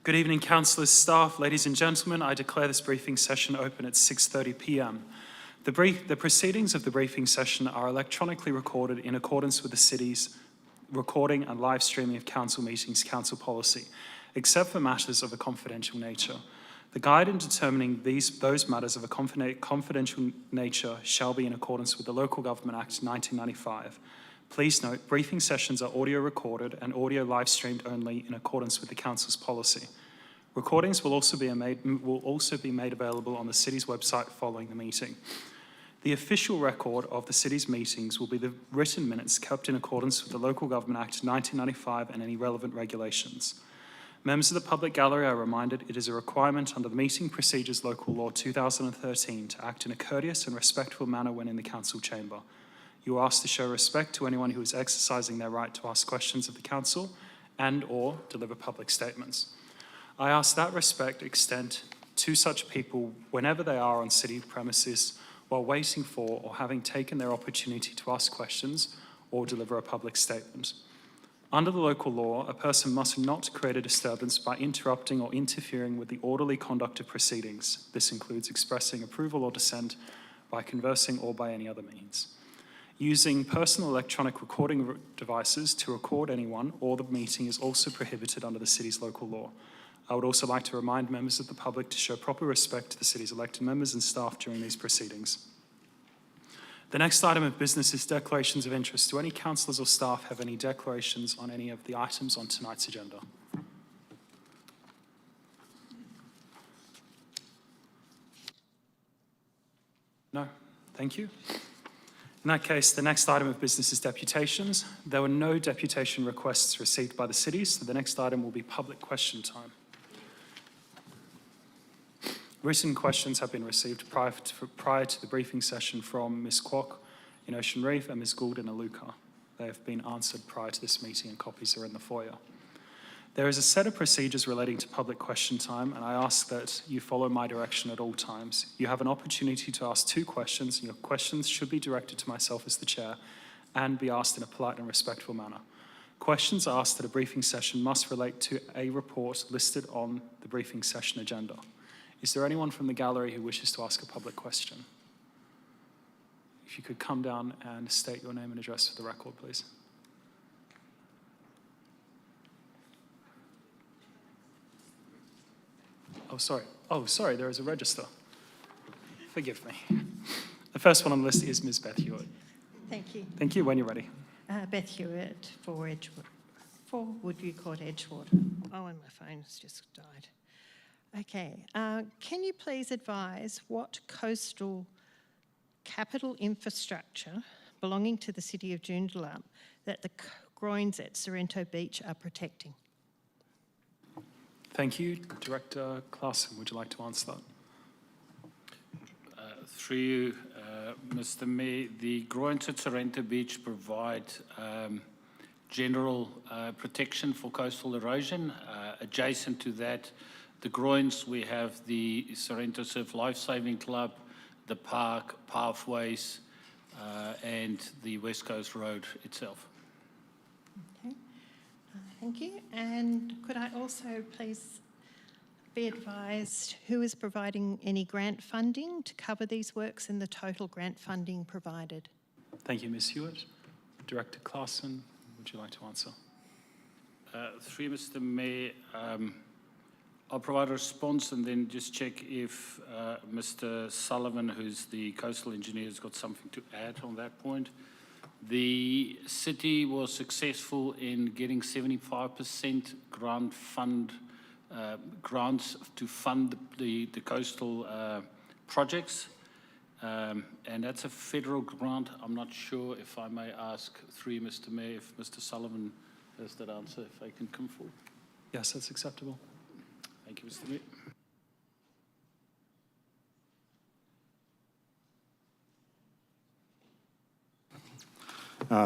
Good evening, councillors, staff, ladies and gentlemen. I declare this briefing session open at 6:30 p.m. The proceedings of the briefing session are electronically recorded in accordance with the City's recording and live streaming of council meetings council policy, except for matters of a confidential nature. The guide in determining those matters of a confidential nature shall be in accordance with the Local Government Act 1995. Please note, briefing sessions are audio recorded and audio live streamed only in accordance with the Council's policy. Recordings will also be made available on the City's website following the meeting. The official record of the City's meetings will be the written minutes kept in accordance with the Local Government Act 1995 and any relevant regulations. Members of the public gallery are reminded it is a requirement under the Meeting Procedures Local Law 2013 to act in a courteous and respectful manner when in the Council chamber. You are asked to show respect to anyone who is exercising their right to ask questions of the Council and/or deliver public statements. I ask that respect extend to such people whenever they are on City premises while waiting for or having taken their opportunity to ask questions or deliver a public statement. Under the local law, a person must not create a disturbance by interrupting or interfering with the orderly conduct of proceedings. This includes expressing approval or dissent by conversing or by any other means. Using personal electronic recording devices to record anyone or the meeting is also prohibited under the City's local law. I would also like to remind members of the public to show proper respect to the City's elected members and staff during these proceedings. The next item of business is declarations of interest. Do any councillors or staff have any declarations on any of the items on tonight's agenda? No? Thank you. In that case, the next item of business is deputations. There were no deputation requests received by the City, so the next item will be public question time. Written questions have been received prior to the briefing session from Ms. Kwok in Ocean Reef and Ms. Gould in Aluka. They have been answered prior to this meeting and copies are in the foyer. There is a set of procedures relating to public question time, and I ask that you follow my direction at all times. You have an opportunity to ask 2 questions, and your questions should be directed to myself as the chair and be asked in a polite and respectful manner. Questions asked at a briefing session must relate to a report listed on the briefing session agenda. Is there anyone from the gallery who wishes to ask a public question? If you could come down and state your name and address for the record, please. Oh, sorry, there is a register. Forgive me. The first one on the list is Ms. Beth Hewitt. Thank you. Thank you. When you're ready. Beth Hewitt for Woodview Court, Edgewater. Oh, and my phone's just died. Okay. Can you please advise what coastal capital infrastructure belonging to the City of Joondalup that the groins at Sorrento Beach are protecting? Thank you. Director Claassen, would you like to answer that? Through you, Mr. Mayor, the groins at Sorrento Beach provide general protection for coastal erosion. Adjacent to that, the groins, we have the Sorrento Surf Lifesaving Club, the park, pathways, and the West Coast Road itself. Okay. Thank you. And could I also please be advised who is providing any grant funding to cover these works and the total grant funding provided? Thank you, Ms. Hewitt. Director Claassen, would you like to answer? Through Mr. Mayor, I'll provide a response and then just check if Mr. Sullivan, who's the coastal engineer, has got something to add on that point. The city was successful in getting 75% grants to fund the coastal projects, and that's a federal grant. I'm not sure if I may ask through Mr. Mayor if Mr. Sullivan has that answer, if they can come forward. Yes, that's acceptable. Thank you, Mr. Mayor.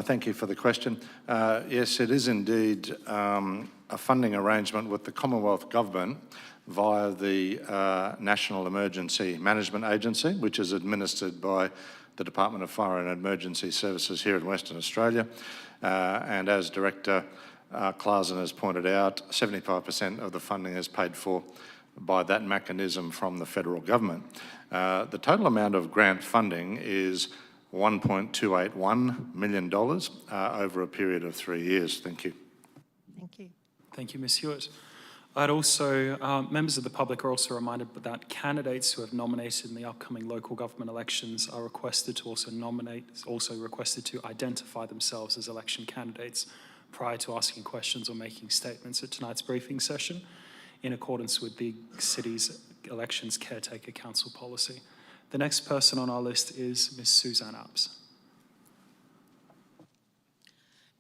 Thank you for the question. Yes, it is indeed a funding arrangement with the Commonwealth Government via the National Emergency Management Agency, which is administered by the Department of Fire and Emergency Services here in Western Australia. And as Director Klaasen has pointed out, 75% of the funding is paid for by that mechanism from the federal government. The total amount of grant funding is $1.281 million over a period of 3 years. Thank you. Thank you. Thank you, Ms. Hewitt. I'd also, members of the public are also reminded that candidates who have nominated in the upcoming local government elections are requested to also requested to identify themselves as election candidates prior to asking questions or making statements at tonight's briefing session, in accordance with the city's elections caretaker council policy. The next person on our list is Ms. Suzanne Apps.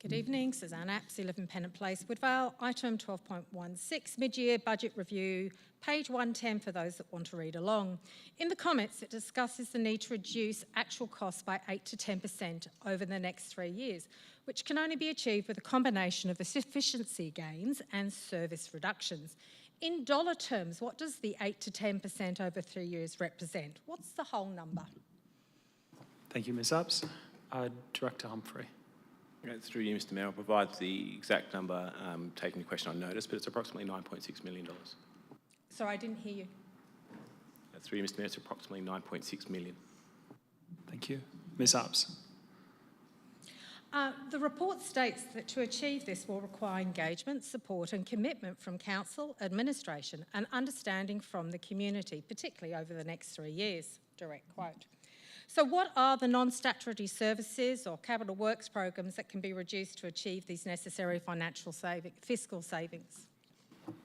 Good evening, Suzanne Apps, 11 Pennant Place, Woodvale. Item 12.16, mid-year budget review, page 110 for those that want to read along. In the comments, it discusses the need to reduce actual costs by 8 to 10% over the next 3 years, which can only be achieved with a combination of efficiency gains and service reductions. In dollar terms, what does the 8 to 10% over 3 years represent? What's the whole number? Thank you, Ms. Apps. Director Humphrey. Through you, Mr Mayor, I'll provide the exact number, taking the question on notice, but it's approximately $9.6 million. Sorry, I didn't hear you. Through you, Mr Mayor, it's approximately $9.6 million. Thank you. Ms. Apps. The report states that to achieve this will require engagement, support and commitment from council, administration and understanding from the community, particularly over the next 3 years, direct quote. So what are the non-statutory services or capital works programs that can be reduced to achieve these necessary fiscal savings?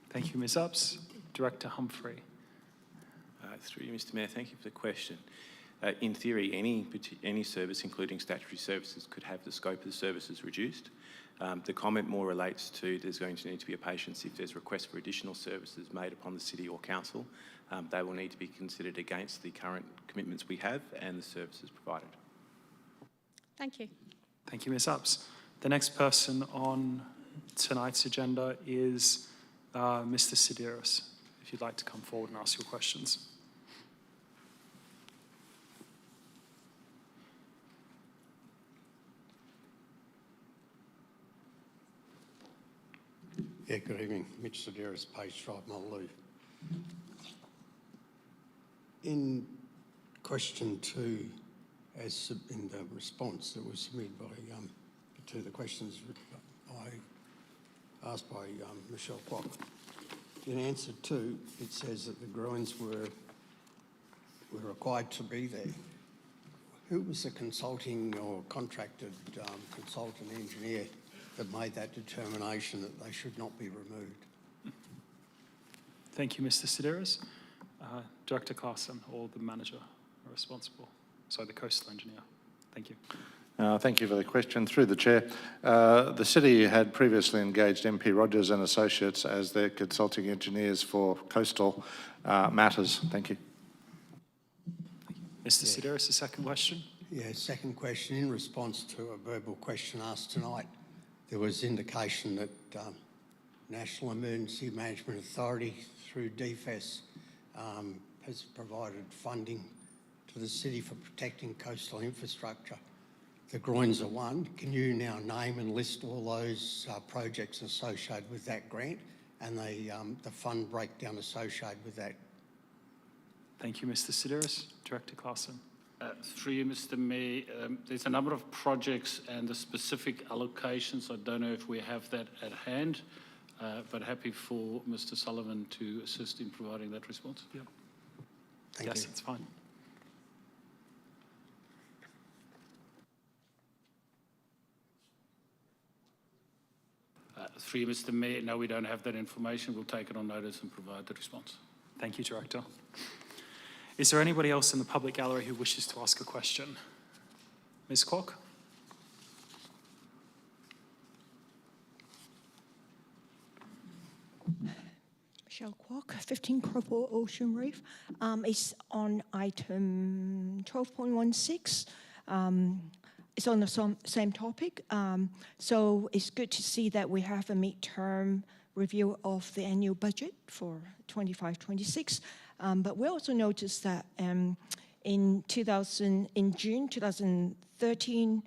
Thank you, Ms. Apps. Director Humphrey. Through you, Mr Mayor, thank you for the question. In theory, any service, including statutory services, could have the scope of the services reduced. The comment more relates to there's going to need to be a patience if there's requests for additional services made upon the city or council. They will need to be considered against the current commitments we have and the services provided. Thank you. Thank you, Ms. Apps. The next person on tonight's agenda is Mr. Sideris, if you'd like to come forward and ask your questions. Yeah, good evening. Mitch Sideris, Page Drive, Mullaloo. In question 2, as in the response that was submitted by, to the questions asked by Michelle Kwok, in answer 2, it says that the groins were required to be there. Who was the consulting or contracted consultant engineer that made that determination that they should not be removed? Thank you, Mr. Sideris. Director Klaasen, or the manager are responsible. So the coastal engineer. Thank you. Thank you for the question. Through the chair, the city had previously engaged MP Rogers and Associates as their consulting engineers for coastal matters. Thank you. Mr. Sideris, the second question. Yeah, second question. In response to a verbal question asked tonight, there was indication that National Emergency Management Authority through DFES has provided funding to the city for protecting coastal infrastructure. The groins are one. Can you now name and list all those projects associated with that grant and the fund breakdown associated with that? Thank you, Mr. Sideris. Director Klaasen. Through you, Mr. Mayor, there's a number of projects and the specific allocations. I don't know if we have that at hand, but happy for Mr. Sullivan to assist in providing that response. Yep. Thank Yes, you. it's fine. Through you, Mr. Mayor, no, we don't have that information. We'll take it on notice and provide the response. Thank you, Director. Is there anybody else in the public gallery who wishes to ask a question? Ms. Kwok? Michelle Kwok, 15 Crowport Ocean Reef. It's on item 12.16. It's on the same topic. So it's good to see that we have a midterm review of the annual budget for 25-26. But we also noticed that in June 2013,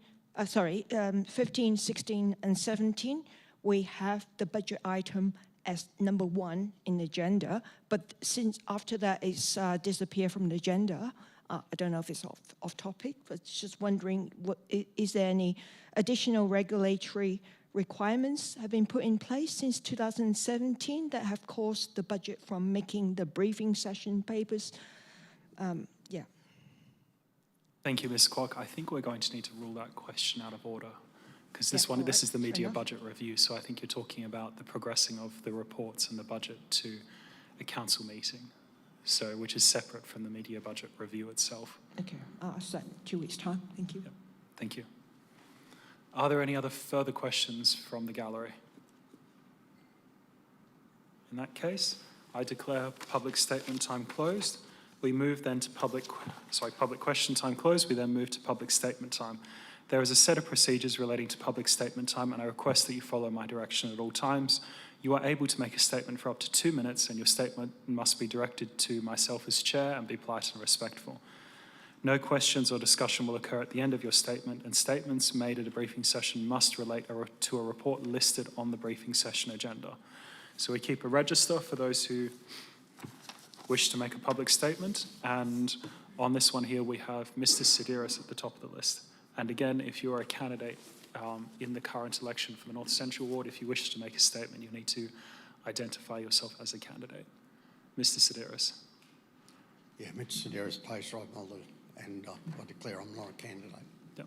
15, 16, and 17, we have the budget item as number 1 in the agenda, but since after that it's disappeared from the agenda, I don't know if it's off topic, but just wondering, is there any additional regulatory requirements have been put in place since 2017 that have caused the budget from making the briefing session papers? Yeah. Thank you, Ms. Kwok. I think we're going to need to rule that question out of order, because this all this right, is the fair media enough. budget review, so I think you're talking about the progressing of the reports and the budget to a council meeting, so which is separate from the media budget review itself. Okay, so 2 weeks' time. Thank you. Yep. Thank you. Are there any other further questions from the gallery? In that case, I declare public statement time closed. We move then to public question time closed. We then move to public statement time. There is a set of procedures relating to public statement time, and I request that you follow my direction at all times. You are able to make a statement for up to 2 minutes, and your statement must be directed to myself as chair and be polite and respectful. No questions or discussion will occur at the end of your statement, and statements made at a briefing session must relate to a report listed on the briefing session agenda. So we keep a register for those who wish to make a public statement, and on this one here we have Mr. Sidiris at the top of the list. And again, if you are a candidate in the current election for the North Central Ward, if you wish to make a statement, you need to identify yourself as a candidate. Mr. Sidiris. Yeah, Mitch Sedaris, Place Right Melbourne, and I declare I'm not a candidate. Yep.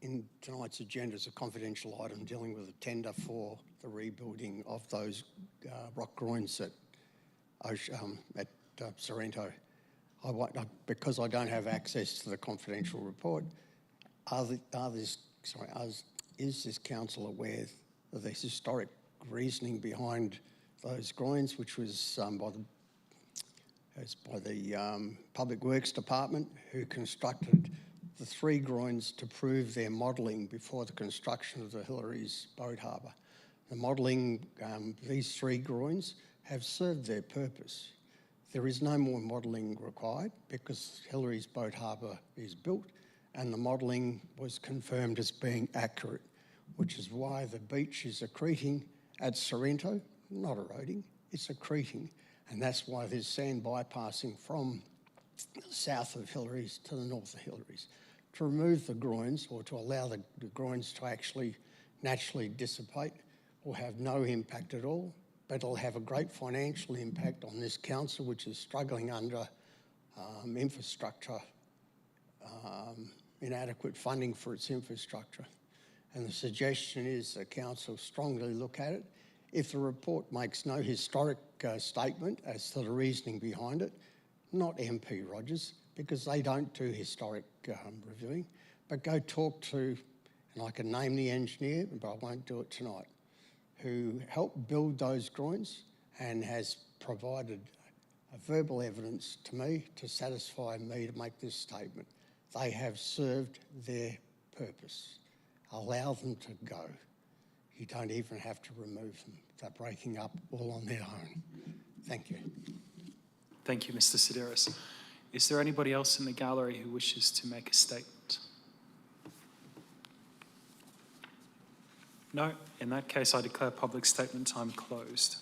In tonight's agenda is a confidential item dealing with a tender for the rebuilding of those rock groins at Sorrento. Because I don't have access to the confidential report, is this council aware of the historic reasoning behind those groins, which was by the Public Works Department, who constructed the 3 groins to prove their modelling before the construction of the Hillary's boat harbour. The modelling, these 3 groins have served their purpose. There is no more modelling required because Hillary's boat harbour is built and the modelling was confirmed as being accurate, which is why the beach is accreting at Sorrento, not eroding, it's accreting. And that's why there's sand bypassing from the south of Hillary's to the north of Hillary's. To remove the groins, or to allow the groins to actually naturally dissipate, will have no impact at all, but it'll have a great financial impact on this council, which is struggling under infrastructure, inadequate funding for its infrastructure. And the suggestion is the council strongly look at it. If the report makes no historic statement as to the reasoning behind it, not MP Rogers, because they don't do historic reviewing, but go talk to, and I can name the engineer, but I won't do it tonight, who helped build those groins and has provided a verbal evidence to me to satisfy me to make this statement. They have served their purpose. Allow them to go. You don't even have to remove them. They're breaking up all on their own. Thank you. Thank you, Mr. Sidiris. Is there anybody else in the gallery who wishes to make a statement? No? In that case, I declare public statement time closed.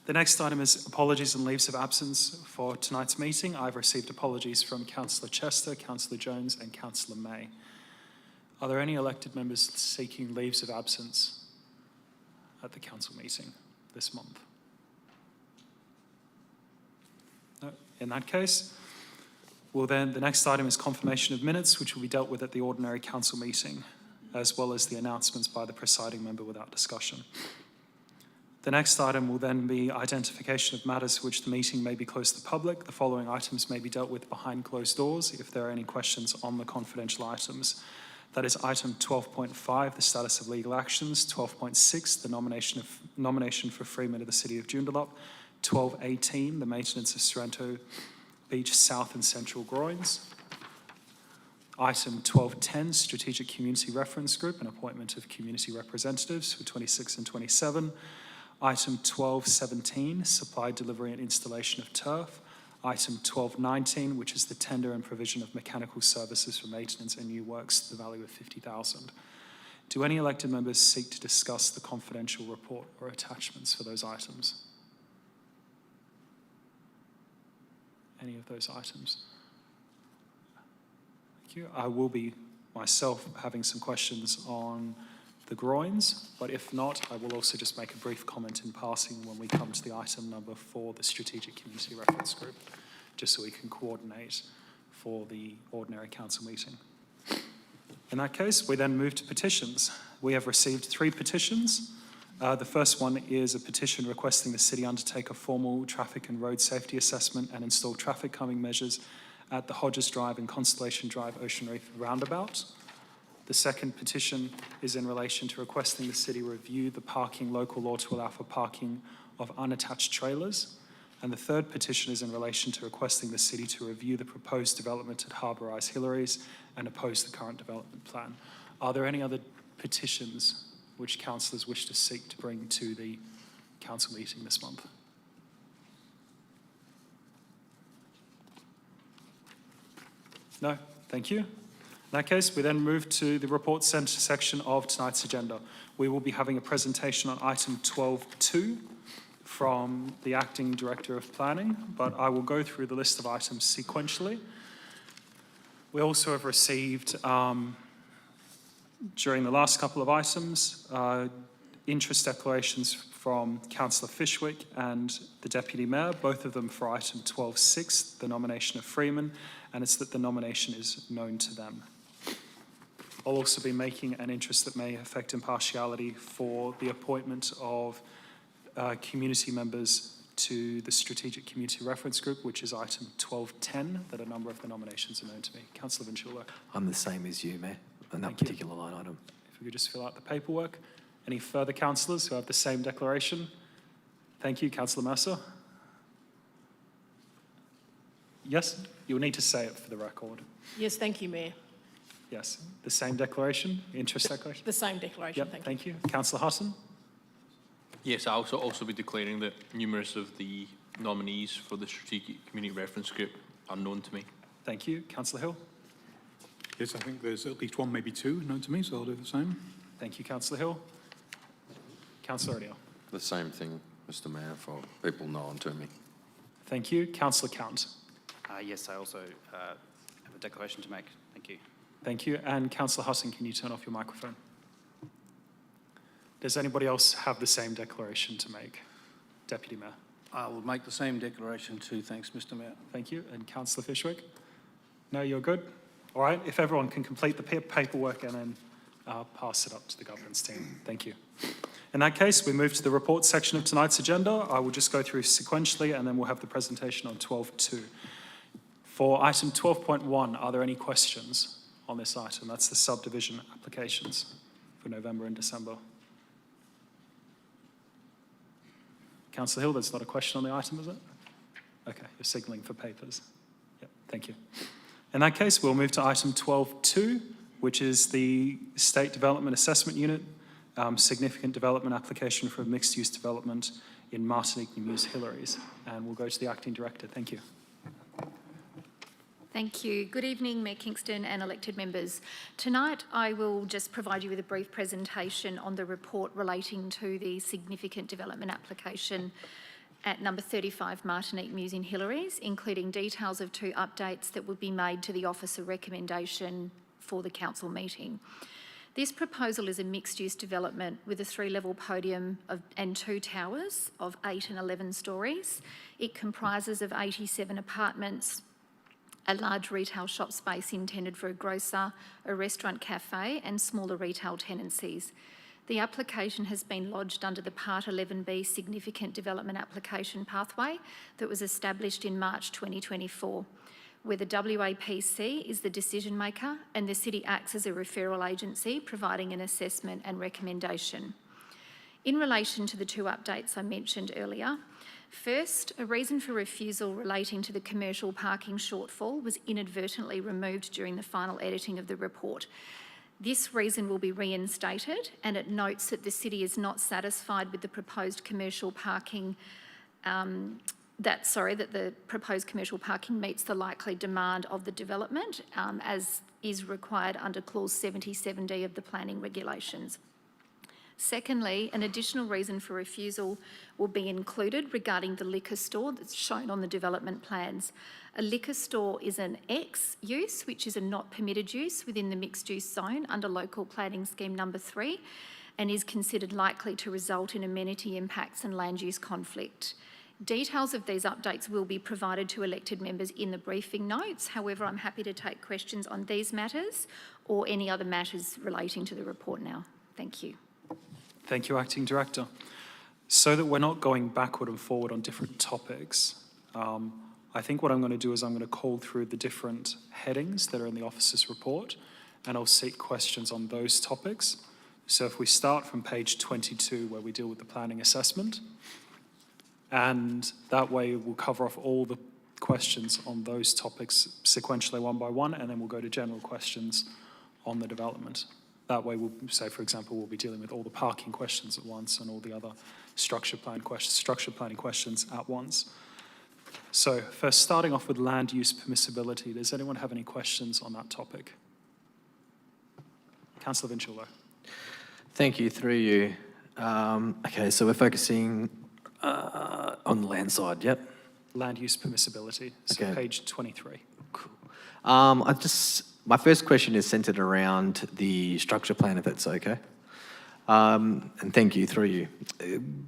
The next item is apologies and leaves of absence for tonight's meeting. I've received apologies from Councillor Chester, Councillor Jones and Councillor May. Are there any elected members seeking leaves of absence at the council meeting this month? No. In that case, well then, the next item is confirmation of minutes, which will be dealt with at the ordinary council meeting, as well as the announcements by the presiding member without discussion. The next item will then be identification of matters for which the meeting may be closed to the public. The following items may be dealt with behind closed doors if there are any questions on the confidential items. That is item 12.5, the status of legal actions, 12.6, the nomination for Freeman of the City of Joondalup, 12.18, the maintenance of Sorrento Beach South and Central Groins, item 12.10, strategic community reference group and appointment of community representatives for 26 and 27, item 12.17, supply, delivery and installation of turf, Item 1219, which is the tender and provision of mechanical services for maintenance and new works to the value of $50,000. Do any elected members seek to discuss the confidential report or attachments for those items? Any of those items? Thank you. I will be myself having some questions on the groins, but if not, I will also just make a brief comment in passing when we come to the item number 4, the Strategic Community Reference Group, just so we can coordinate for the ordinary council meeting. In that case, we then move to petitions. We have received 3 petitions. The first one is a petition requesting the city undertake a formal traffic and road safety assessment and install traffic calming measures at the Hodges Drive and Constellation Drive Ocean Reef roundabout. The second petition is in relation to requesting the city review the parking local law to allow for parking of unattached trailers. And the third petition is in relation to requesting the city to review the proposed development at Harbour Rise Hillaries and oppose the current development plan. Are there any other petitions which councillors wish to seek to bring to the council meeting this month? No? Thank you. In that case, we then move to the report centre section of tonight's agenda. We will be having a presentation on item 12.2 from the Acting Director of Planning, but I will go through the list of items sequentially. We also have received, during the last couple of items, interest declarations from Councillor Fishwick and the Deputy Mayor, both of them for item 12.6, the nomination of Freeman, and it's that the nomination is known to them. I'll also be making an interest that may affect impartiality for the appointment of community members to the Strategic Community Reference Group, which is item 12.10, that a number of the nominations are known to me. Councillor Vinciulo. I'm the same as you, Mayor, on that Thank you. particular line item. If we could just fill out the paperwork. Any further councillors who have the same declaration? Thank you, Councillor Mercer. Yes, you'll need to say it for the record. Yes, thank you, Mayor. Yes, the same declaration, interest declaration? The same declaration, Yep, thank you. Councillor Hutton? Yes, I'll also be declaring that numerous of the nominees for the Strategic Community Reference Group are known to me. Thank you. Councillor Hill? Yes, I think there's at least one, maybe 2 known to me, so I'll do the same. Thank you, Councillor Hill. Councillor O'Neill? The same thing, Mr Mayor, for people known to me. Thank you. Councillor Count? Yes, I also have a declaration to make. Thank you. Thank you. And Councillor Hutton, can you turn off your microphone? Does anybody else have the same declaration to make? Deputy Mayor? I will make the same declaration too, thanks, Mr Mayor. Thank you. And Councillor Fishwick? No, you're good? All right, if everyone can complete the paperwork and then pass it up to the governance team. Thank you. In that case, we move to the report section of tonight's agenda. I will just go through sequentially and then we'll have the presentation on 12.2. For item 12.1, are there any questions on this item? That's the subdivision applications for November and December. Councillor Hill, there's not a question on the item, is it? Okay, you're signalling for papers. Yep, thank you. In that case, we'll move to item 12.2, which is the State Development Assessment Unit, significant development application for a mixed-use development in Martinique News Hillaries. And we'll go to the Acting Director. Thank you. Thank you. Good evening, Mayor Kingston and elected members. Tonight, I will just provide you with a brief presentation on the report relating to the significant development application at number 35 Martinique Mews in Hillaries, including details of 2 updates that would be made to the officer recommendation for the council meeting. This proposal is a mixed-use development with a 3-level podium and 2 towers of 8 and 11 stories. It comprises of 87 apartments, a large retail shop space intended for a grocer, a restaurant cafe and smaller retail tenancies. The application has been lodged under the Part 11B Significant Development Application Pathway that was established in March 2024, where the WAPC is the decision maker and the city acts as a referral agency providing an assessment and recommendation. In relation to the 2 updates I mentioned earlier, first, a reason for refusal relating to the commercial parking shortfall was inadvertently removed during the final editing of the report. This reason will be reinstated, and it notes that the city is not satisfied with the proposed commercial parking that the proposed commercial parking meets the likely demand of the development, as is required under clause 77D of the planning regulations. Secondly, an additional reason for refusal will be included regarding the liquor store that's shown on the development plans. A liquor store is an X use, which is a not permitted use within the mixed use zone under local planning scheme number 3, and is considered likely to result in amenity impacts and land use conflict. Details of these updates will be provided to elected members in the briefing notes. However, I'm happy to take questions on these matters or any other matters relating to the report now. Thank you. Thank you, Acting Director. So that we're not going backward and forward on different topics, I think what I'm going to do is I'm going to call through the different headings that are in the officer's report, and I'll seek questions on those topics. So if we start from page 22, where we deal with the planning assessment, and that way we'll cover off all the questions on those topics sequentially one by one, and then we'll go to general questions on the development. That way we'll say, for example, we'll be dealing with all the parking questions at once and all the other structure planning questions at once. So first, starting off with land use permissibility, does anyone have any questions on that topic? Councillor Vinciulo. Thank you, through you. Okay, so we're focusing on the land side, yep? Land use permissibility, so okay. Page 23. Cool. My first question is centred around the structure plan, if that's okay. And thank you, through you.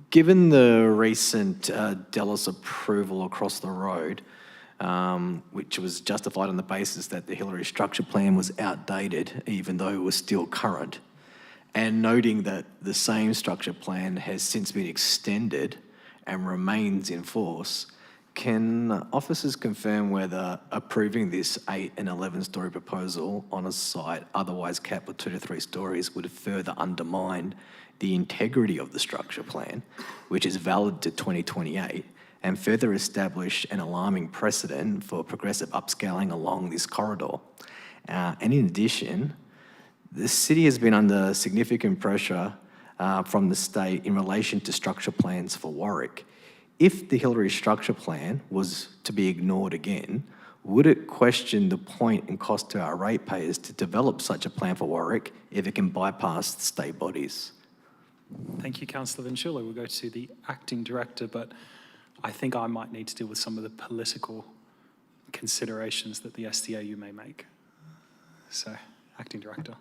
Given the recent Delos approval across the road, which was justified on the basis that the Hillary structure plan was outdated, even though it was still current, and noting that the same structure plan has since been extended and remains in force, can officers confirm whether approving this 8 and 11-storey proposal on a site otherwise capped with 2 to 3 stories would further undermine the integrity of the structure plan, which is valid to 2028, and further establish an alarming precedent for progressive upscaling along this corridor? And in addition, the city has been under significant pressure from the state in relation to structure plans for Warwick. If the Hillary structure plan was to be ignored again, would it question the point and cost to our ratepayers to develop such a plan for Warwick if it can bypass the state bodies? Thank you, Councillor Vinciulo. We'll go to the Acting Director, but I think I might need to deal with some of the political considerations that the SDAU may make. So, Acting Director.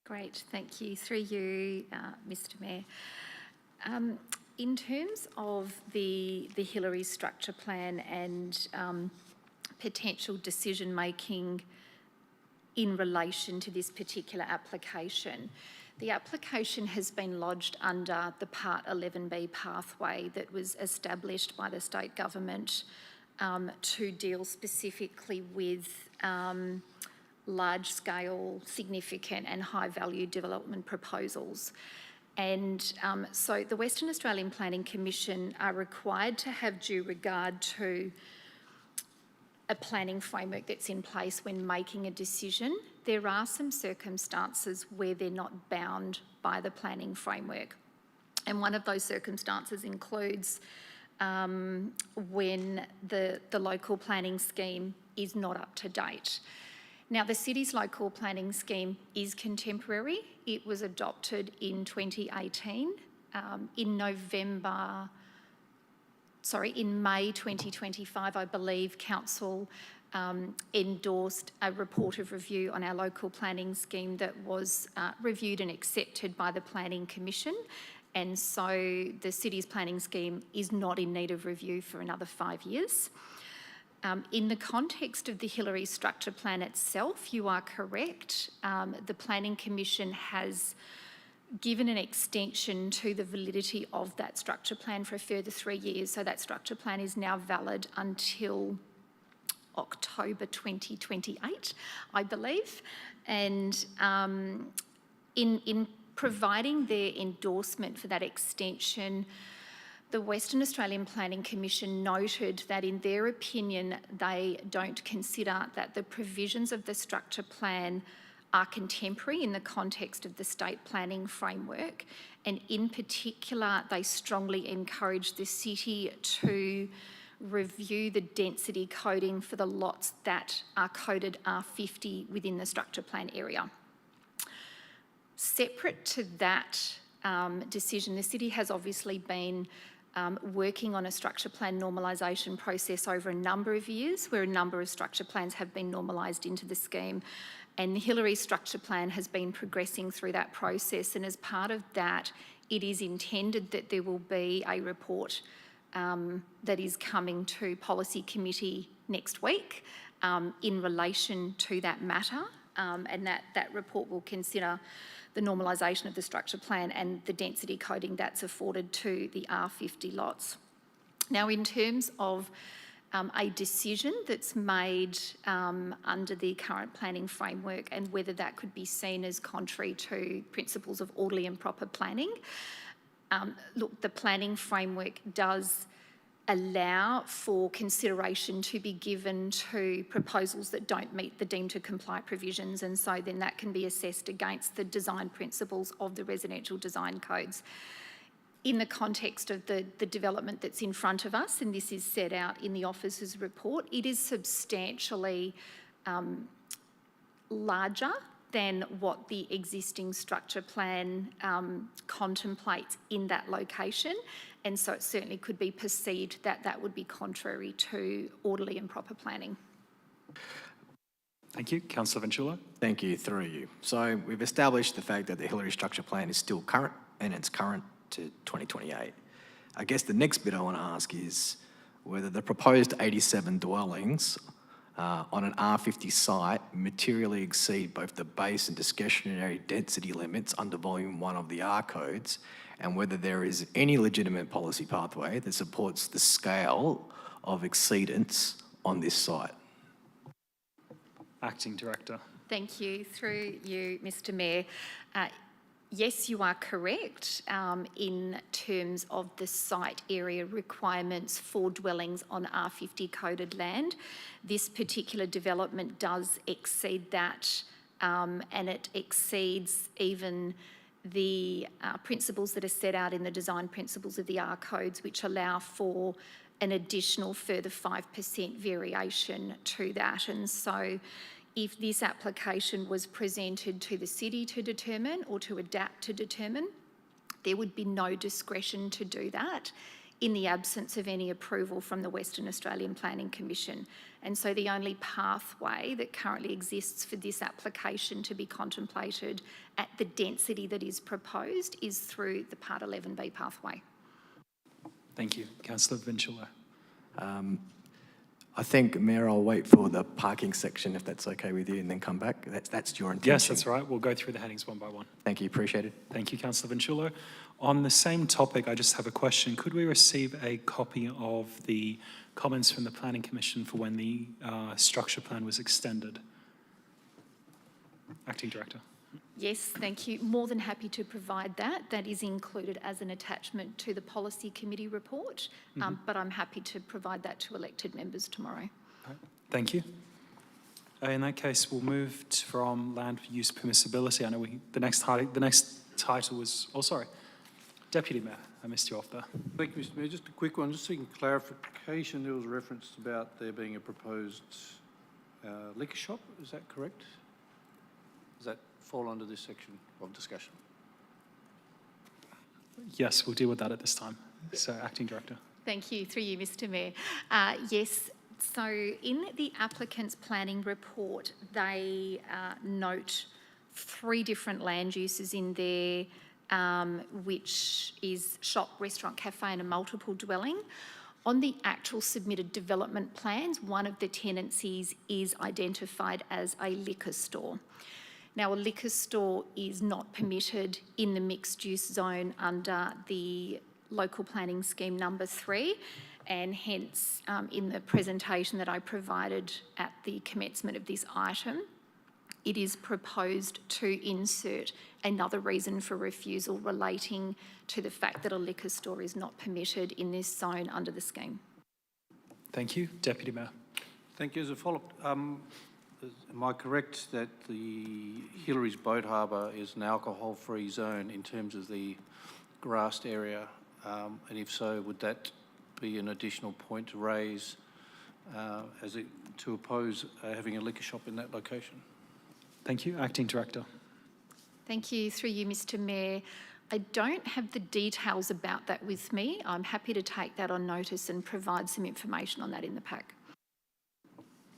Great, thank you. Through you, Mr. Mayor. In terms of the Hillary structure plan and potential decision-making in relation to this particular application, the application has been lodged under the Part 11B pathway that was established by the state government to deal specifically with large-scale, significant and high-value development proposals. And so the Western Australian Planning Commission are required to have due regard to a planning framework that's in place when making a decision. There are some circumstances where they're not bound by the planning framework. And one of those circumstances includes when the local planning scheme is not up to date. Now, the city's local planning scheme is contemporary. It was adopted in 2018. In May 2025, I believe, Council endorsed a report of review on our local planning scheme that was reviewed and accepted by the Planning Commission. And so the city's planning scheme is not in need of review for another 5 years. In the context of the Hillary structure plan itself, you are correct. The Planning Commission has given an extension to the validity of that structure plan for a further 3 years. So that structure plan is now valid until October 2028, I believe. And in providing their endorsement for that extension, the Western Australian Planning Commission noted that in their opinion, they don't consider that the provisions of the structure plan are contemporary in the context of the state planning framework. And in particular, they strongly encourage the city to review the density coding for the lots that are coded R50 within the structure plan area. Separate to that decision, the city has obviously been working on a structure plan normalisation process over a number of years, where a number of structure plans have been normalised into the scheme. And the Hillary structure plan has been progressing through that process, and as part of that, it is intended that there will be a report that is coming to Policy Committee next week in relation to that matter, and that report will consider the normalisation of the structure plan and the density coding that's afforded to the R50 lots. Now, in terms of a decision that's made under the current planning framework and whether that could be seen as contrary to principles of orderly and proper planning, look, the planning framework does allow for consideration to be given to proposals that don't meet the deemed to comply provisions, and so then that can be assessed against the design principles of the residential design codes. In the context of the development that's in front of us, and this is set out in the officer's report, it is substantially larger than what the existing structure plan contemplates in that location, and so it certainly could be perceived that that would be contrary to orderly and proper planning. Thank you. Councillor Ventulo. Thank you, through you. So we've established the fact that the Hillary structure plan is still current, and it's current to 2028. I guess the next bit I want to ask is whether the proposed 87 dwellings on an R50 site materially exceed both the base and discretionary density limits under Volume 1 of the R codes, and whether there is any legitimate policy pathway that supports the scale of exceedance on this site. Acting Director. Thank you. Through you, Mr Mayor. Yes, you are correct in terms of the site area requirements for dwellings on R50 coded land. This particular development does exceed that, and it exceeds even the principles that are set out in the design principles of the R codes, which allow for an additional further 5% variation to that. And so if this application was presented to the city to determine or to adapt to determine, there would be no discretion to do that in the absence of any approval from the Western Australian Planning Commission. And so the only pathway that currently exists for this application to be contemplated at the density that is proposed is through the Part 11B pathway. Thank you. Councillor Ventulo. I think, Mayor, I'll wait for the parking section if that's okay with you, and then come back. That's your intention. Yes, that's right. We'll go through the headings one by one. Thank you. Appreciate it. Thank you, Councillor Ventulo. On the same topic, I just have a question. Could we receive a copy of the comments from the Planning Commission for when the structure plan was extended? Acting Director. Yes, thank you. More than happy to provide that. That is included as an attachment to the Policy Committee report, but I'm happy to provide that to elected members tomorrow. Thank you. In that case, we'll move from land use permissibility. I know the next title was, oh sorry, Deputy Mayor, I missed you off there. Thank you, Mr Mayor. Just a quick one, just seeking clarification. There was a reference about there being a proposed liquor shop. Is that correct? Does that fall under this section of discussion? Yes, we'll deal with that at this time. So, Acting Director. Thank you. Through you, Mr Mayor. Yes, so in the applicant's planning report, they note 3 different land uses in there, which is shop, restaurant, cafe and a multiple dwelling. On the actual submitted development plans, one of the tenancies is identified as a liquor store. Now, a liquor store is not permitted in the mixed-use zone under the local planning scheme number 3, and hence in the presentation that I provided at the commencement of this item, it is proposed to insert another reason for refusal relating to the fact that a liquor store is not permitted in this zone under the scheme. Thank you. Deputy Mayor. Thank you. As a follow-up, am I correct that the Hillary's Boat Harbour is an alcohol-free zone in terms of the grassed area? And if so, would that be an additional point to raise to oppose having a liquor shop in that location. Thank you. Acting Director. Thank you. Through you, Mr Mayor. I don't have the details about that with me. I'm happy to take that on notice and provide some information on that in the pack.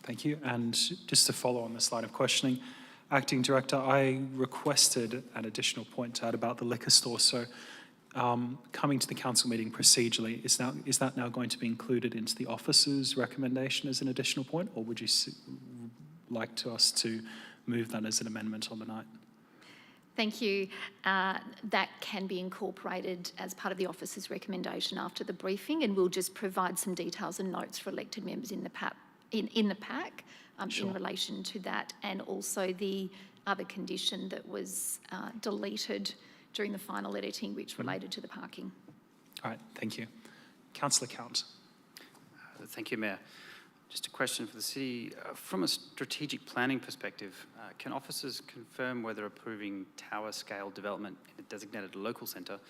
Thank you. And just to follow on this line of questioning, Acting Director, I requested an additional point to add about the liquor store. So coming to the council meeting procedurally, is that now going to be included into the officer's recommendation as an additional point, or would you like us to move that as an amendment on the night? Thank you. That can be incorporated as part of the officer's recommendation after the briefing, and we'll just provide some details and notes for elected members in the pack, Sure. in relation to that, and also the other condition that was deleted during the final editing, which related to the parking. All right, thank you. Councillor Count. Thank you, Mayor. Just a question for the City. From a strategic planning perspective, can officers confirm whether approving tower scale development in a designated local centre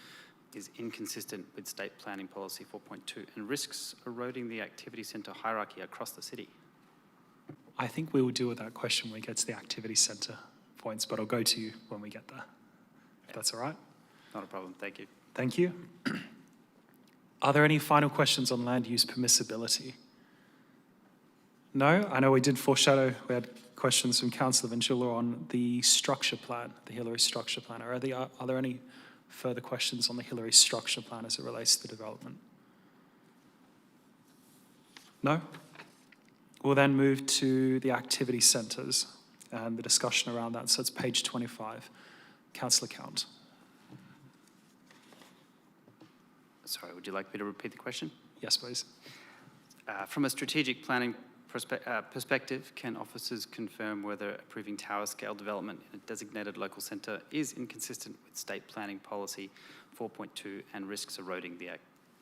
is inconsistent with State Planning Policy 4.2 and risks eroding the activity centre hierarchy across the city? I think we will deal with that question when we get to the activity centre points, but I'll go to you when we get there, if that's all right. Not a problem. Thank you. Thank you. Are there any final questions on land use permissibility? No? I know we did foreshadow, we had questions from Councillor Vincula on the structure plan, the Hillary structure plan. Are there any further questions on the Hillary structure plan as it relates to the development? No? We'll then move to the activity centres and the discussion around that. So it's page 25. Councillor Count. Sorry, would you like me to repeat the question? Yes, please. From a strategic planning perspective, can officers confirm whether approving tower scale development in a designated local centre is inconsistent with State Planning Policy 4.2 and risks eroding the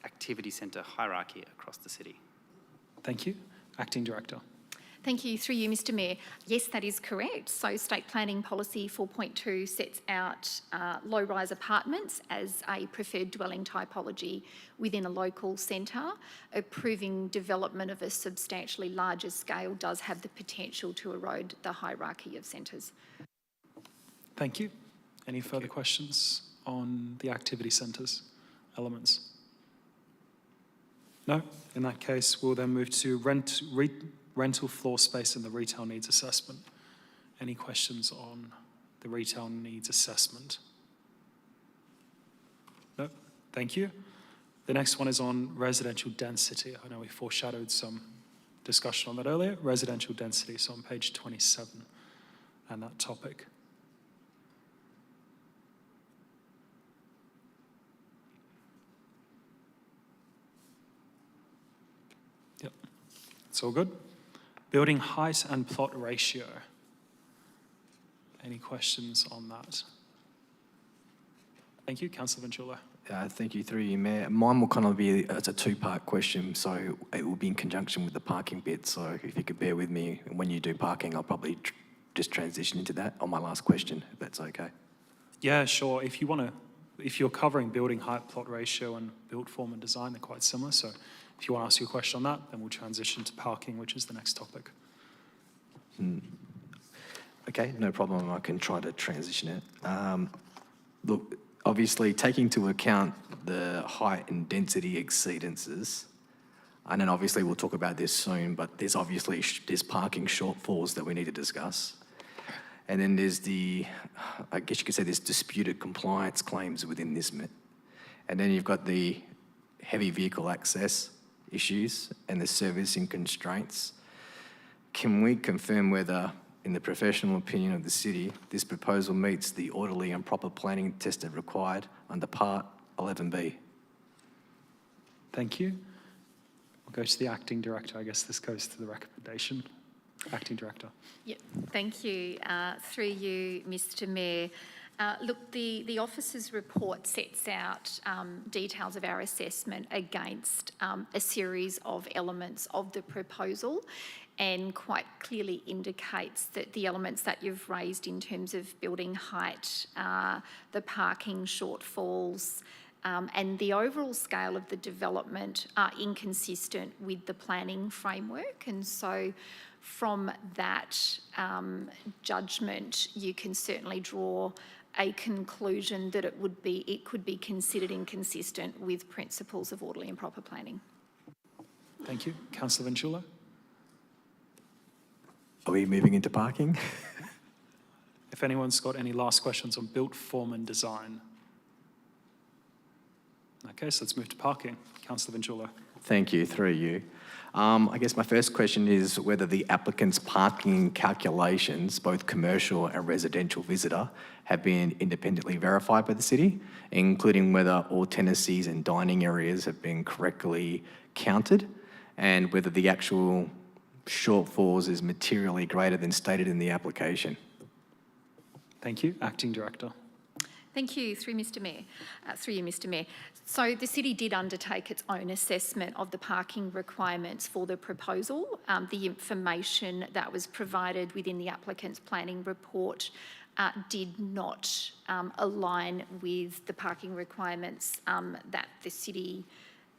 activity centre hierarchy across the city? Thank you. Acting Director. Thank you. Through you, Mr Mayor. Yes, that is correct. So State Planning Policy 4.2 sets out low-rise apartments as a preferred dwelling typology within a local centre. Approving development of a substantially larger scale does have the potential to erode the hierarchy of centres. Thank you. Any further questions on the activity centres elements? No? In that case, we'll then move to rental floor space and the retail needs assessment. Any questions on the retail needs assessment? No? Thank you. The next one is on residential density. I know we foreshadowed some discussion on that earlier. Residential density, so on page 27 and that topic. Yep, it's all good. Building height and plot ratio. Any questions on that? Thank you, Councillor Vincula. Thank you, through you, Mayor. Mine will kind of be, it's a two-part question, so it will be in conjunction with the parking bit. So if you could bear with me, when you do parking, I'll probably just transition into that on my last question, if that's okay. Yeah, sure. If you're covering building height, plot ratio, and build form and design, they're quite similar. So if you want to ask your question on that, then we'll transition to parking, which is the next topic. Okay, no problem. I can try to transition it. Look, obviously taking into account the height and density exceedances, and then obviously we'll talk about this soon, but there's obviously there's parking shortfalls that we need to discuss. And then there's I guess you could say there's disputed compliance claims within this. And then you've got the heavy vehicle access issues and the servicing constraints. Can we confirm whether, in the professional opinion of the city, this proposal meets the orderly and proper planning test as required under Part 11B? Thank you. We'll go to the Acting Director. I guess this goes to the recommendation. Acting Director. Yep, thank you. Through you, Mr Mayor. Look, the officer's report sets out details of our assessment against a series of elements of the proposal and quite clearly indicates that the elements that you've raised in terms of building height, the parking shortfalls, and the overall scale of the development are inconsistent with the planning framework. And so from that judgment, you can certainly draw a conclusion that it could be considered inconsistent with principles of orderly and proper planning. Thank you. Councillor Ventula. Are we moving into parking? If anyone's got any last questions on built form and design. Okay, so let's move to parking. Councillor Ventula. Thank you, through you. I guess my first question is whether the applicant's parking calculations, both commercial and residential visitor, have been independently verified by the city, including whether all tenancies and dining areas have been correctly counted, and whether the actual shortfalls is materially greater than stated in the application. Thank you. Acting Director. Thank you, through you, Mr Mayor. So the city did undertake its own assessment of the parking requirements for the proposal. The information that was provided within the applicant's planning report did not align with the parking requirements that the city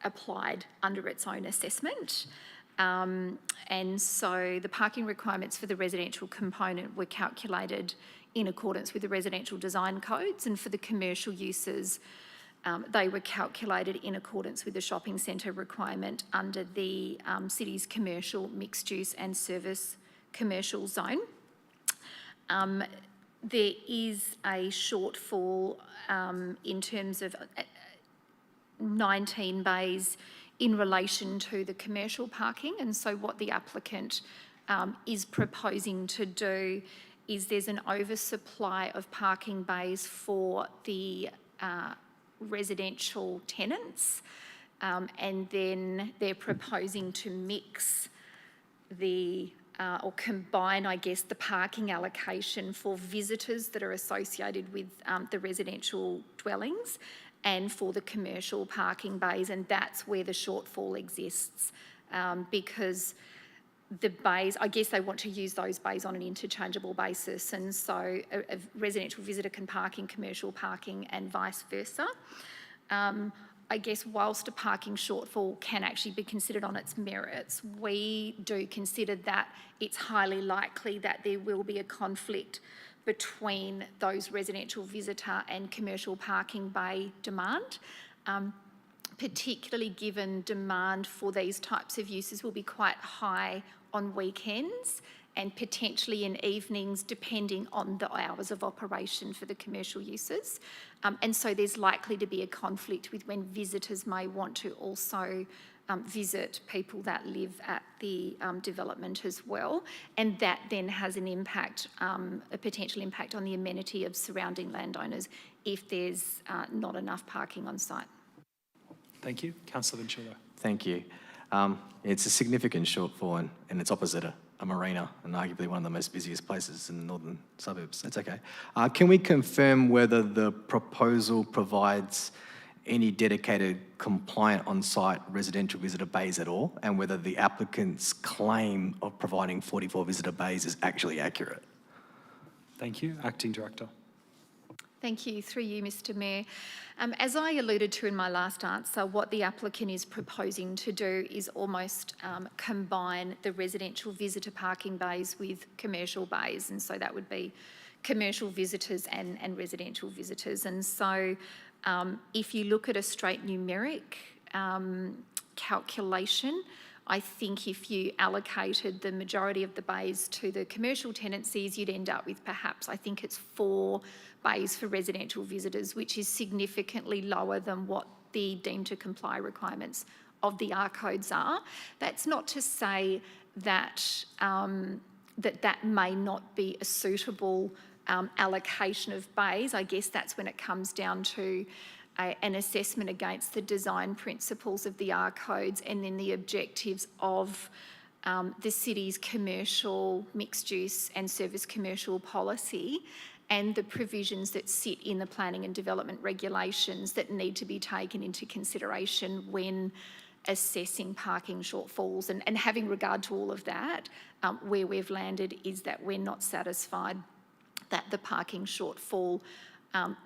applied under its own assessment. And so the parking requirements for the residential component were calculated in accordance with the residential design codes, and for the commercial uses, they were calculated in accordance with the shopping centre requirement under the city's commercial mixed-use and service commercial zone. There is a shortfall in terms of 19 bays in relation to the commercial parking, and so what the applicant is proposing to do is there's an oversupply of parking bays for the residential tenants, and then they're proposing to mix or combine, I guess, the parking allocation for visitors that are associated with the residential dwellings and for the commercial parking bays, and that's where the shortfall exists, because the bays, I guess they want to use those bays on an interchangeable basis, and so a residential visitor can park in commercial parking and vice versa. I guess whilst a parking shortfall can actually be considered on its merits, we do consider that it's highly likely that there will be a conflict between those residential visitor and commercial parking bay demand, particularly given demand for these types of uses will be quite high on weekends and potentially in evenings, depending on the hours of operation for the commercial uses. And so there's likely to be a conflict with when visitors may want to also visit people that live at the development as well. And that then has an impact, a potential impact on the amenity of surrounding landowners if there's not enough parking on site. Thank you. Councillor Ventula. Thank you. It's a significant shortfall, and it's opposite a marina, and arguably one of the most busiest places in the northern suburbs. That's okay. Can we confirm whether the proposal provides any dedicated compliant on-site residential visitor bays at all, and whether the applicant's claim of providing 44 visitor bays is actually accurate? Thank you. Acting Director. Thank you. Through you, Mr Mayor. As I alluded to in my last answer, what the applicant is proposing to do is almost combine the residential visitor parking bays with commercial bays, and so that would be commercial visitors and residential visitors. And so if you look at a straight numeric calculation, I think if you allocated the majority of the bays to the commercial tenancies, you'd end up with perhaps, I think it's 4 bays for residential visitors, which is significantly lower than what the deemed to comply requirements of the R codes are. That's not to say that that may not be a suitable allocation of bays. I guess that's when it comes down to an assessment against the design principles of the R codes and then the objectives of the city's commercial, mixed use and service commercial policy, and the provisions that sit in the planning and development regulations that need to be taken into consideration when assessing parking shortfalls. And having regard to all of that, where we've landed is that we're not satisfied that the parking shortfall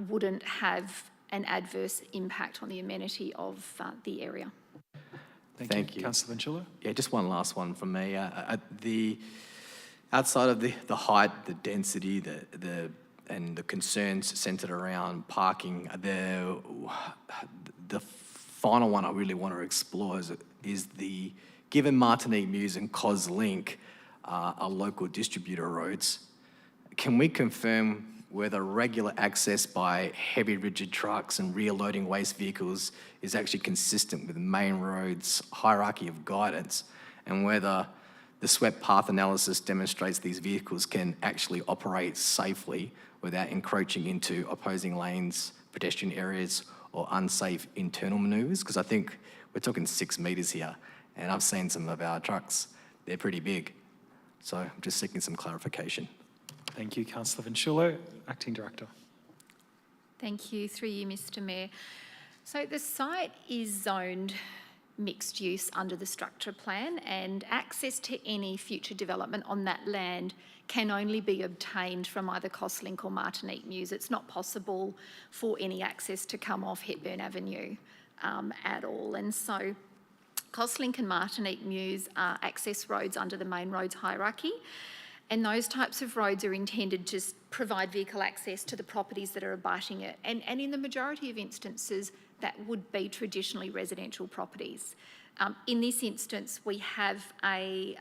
wouldn't have an adverse impact on the amenity of the area. Thank you. Councillor Ventulo? Yeah, just one last one from me. Outside of the height, the density, and the concerns centred around parking, the final one I really want to explore is the, given Martinique Mews and Cos Link are local distributor roads, can we confirm whether regular access by heavy rigid trucks and rear loading waste vehicles is actually consistent with main roads hierarchy of guidance, and whether the swept path analysis demonstrates these vehicles can actually operate safely without encroaching into opposing lanes, pedestrian areas, or unsafe internal manoeuvres? Because I think we're talking 6 metres here, and I've seen some of our trucks. They're pretty big. So I'm just seeking some clarification. Thank you, Councillor Ventulo. Acting Director. Thank you, through you, Mr Mayor. So the site is zoned mixed use under the structure plan, and access to any future development on that land can only be obtained from either Coslink or Martinique Mews. It's not possible for any access to come off Hepburn Avenue at all. And so Coslink and Martinique Mews are access roads under the main roads hierarchy. And those types of roads are intended to provide vehicle access to the properties that are abutting it. And in the majority of instances, that would be traditionally residential properties. In this instance, we have a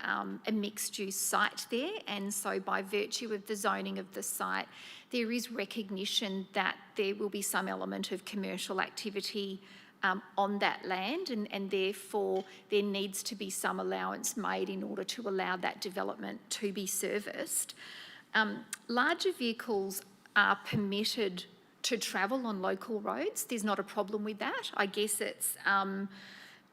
mixed-use site there, and so by virtue of the zoning of the site, there is recognition that there will be some element of commercial activity on that land, and therefore there needs to be some allowance made in order to allow that development to be serviced. Larger vehicles are permitted to travel on local roads. There's not a problem with that. I guess it's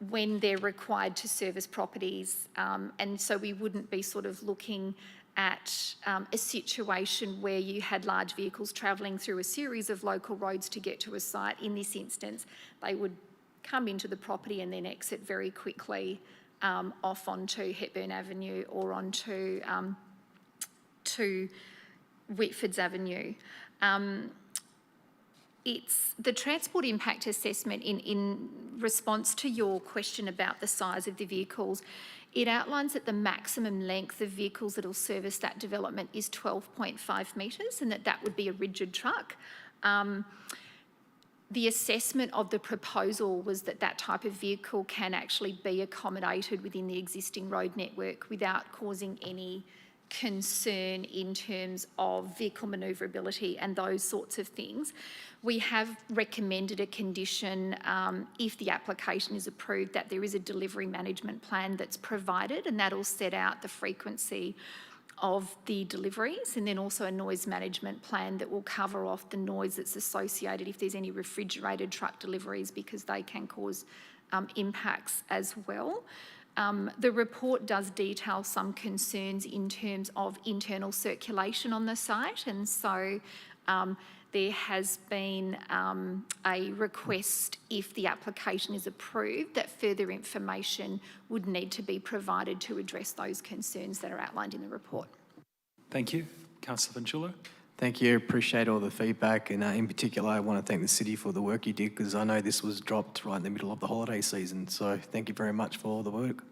when they're required to service properties, and so we wouldn't be sort of looking at a situation where you had large vehicles travelling through a series of local roads to get to a site. In this instance, they would come into the property and then exit very quickly off onto Hepburn Avenue or onto to Whitfords Avenue. It's the transport impact assessment in response to your question about the size of the vehicles. It outlines that the maximum length of vehicles that will service that development is 12.5 metres, and that would be a rigid truck. The assessment of the proposal was that type of vehicle can actually be accommodated within the existing road network without causing any concern in terms of vehicle manoeuvrability and those sorts of things. We have recommended a condition, if the application is approved, that there is a delivery management plan that's provided, and that'll set out the frequency of the deliveries, and then also a noise management plan that will cover off the noise that's associated if there's any refrigerated truck deliveries, because they can cause impacts as well. The report does detail some concerns in terms of internal circulation on the site, and so there has been a request, if the application is approved, that further information would need to be provided to address those concerns that are outlined in the report. Thank you. Councillor Ventulo. Thank you. Appreciate all the feedback, and in particular, I want to thank the city for the work you did, because I know this was dropped right in the middle of the holiday season. So thank you very much for all the work.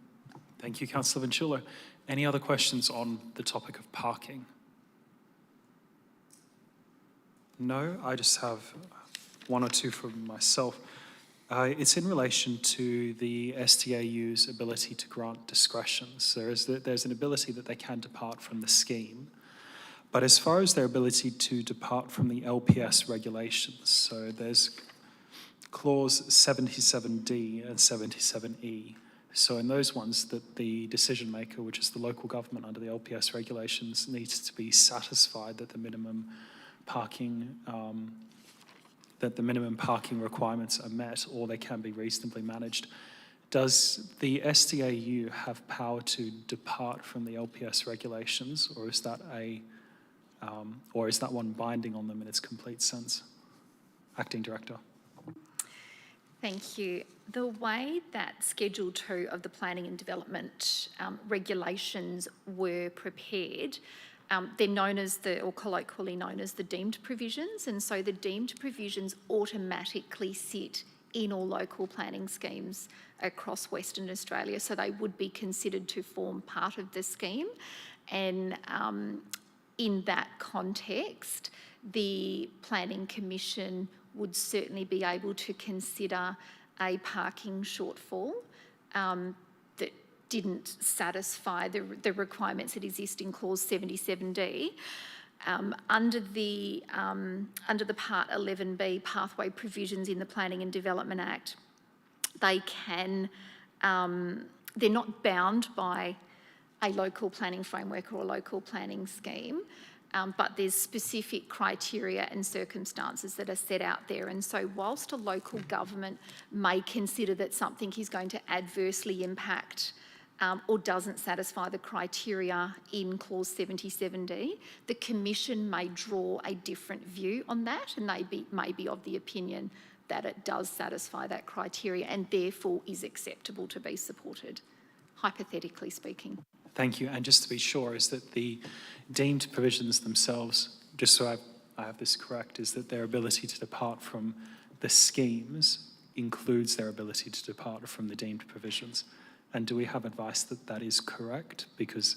Thank you, Councillor Ventulo. Any other questions on the topic of parking? No, I just have one or two from myself. It's in relation to the STAU's ability to grant discretions. There's an ability that they can depart from the scheme, but as far as their ability to depart from the LPS regulations, so there's clause 77D and 77E. So in those ones, that the decision maker, which is the local government under the LPS regulations, needs to be satisfied that the minimum parking requirements are met, or they can be reasonably managed. Does the STAU have power to depart from the LPS regulations, or is that one binding on them in its complete sense? Acting Director. Thank you. The way that Schedule 2 of the Planning and Development regulations were prepared, They're known as or colloquially known as the deemed provisions, and so the deemed provisions automatically sit in all local planning schemes across Western Australia, so they would be considered to form part of the scheme. And in that context, the Planning Commission would certainly be able to consider a parking shortfall that didn't satisfy the requirements that exist in clause 77D. Under the Part 11B pathway provisions in the Planning and Development Act, they can, they're not bound by a local planning framework or a local planning scheme, but there's specific criteria and circumstances that are set out there. And so whilst a local government may consider that something is going to adversely impact or doesn't satisfy the criteria in clause 77D, the Commission may draw a different view on that, and they may be of the opinion that it does satisfy that criteria and therefore is acceptable to be supported, hypothetically speaking. Thank you. And just to be sure, is that the deemed provisions themselves, just so I have this correct, is that their ability to depart from the schemes includes their ability to depart from the deemed provisions? And do we have advice that that is correct? Because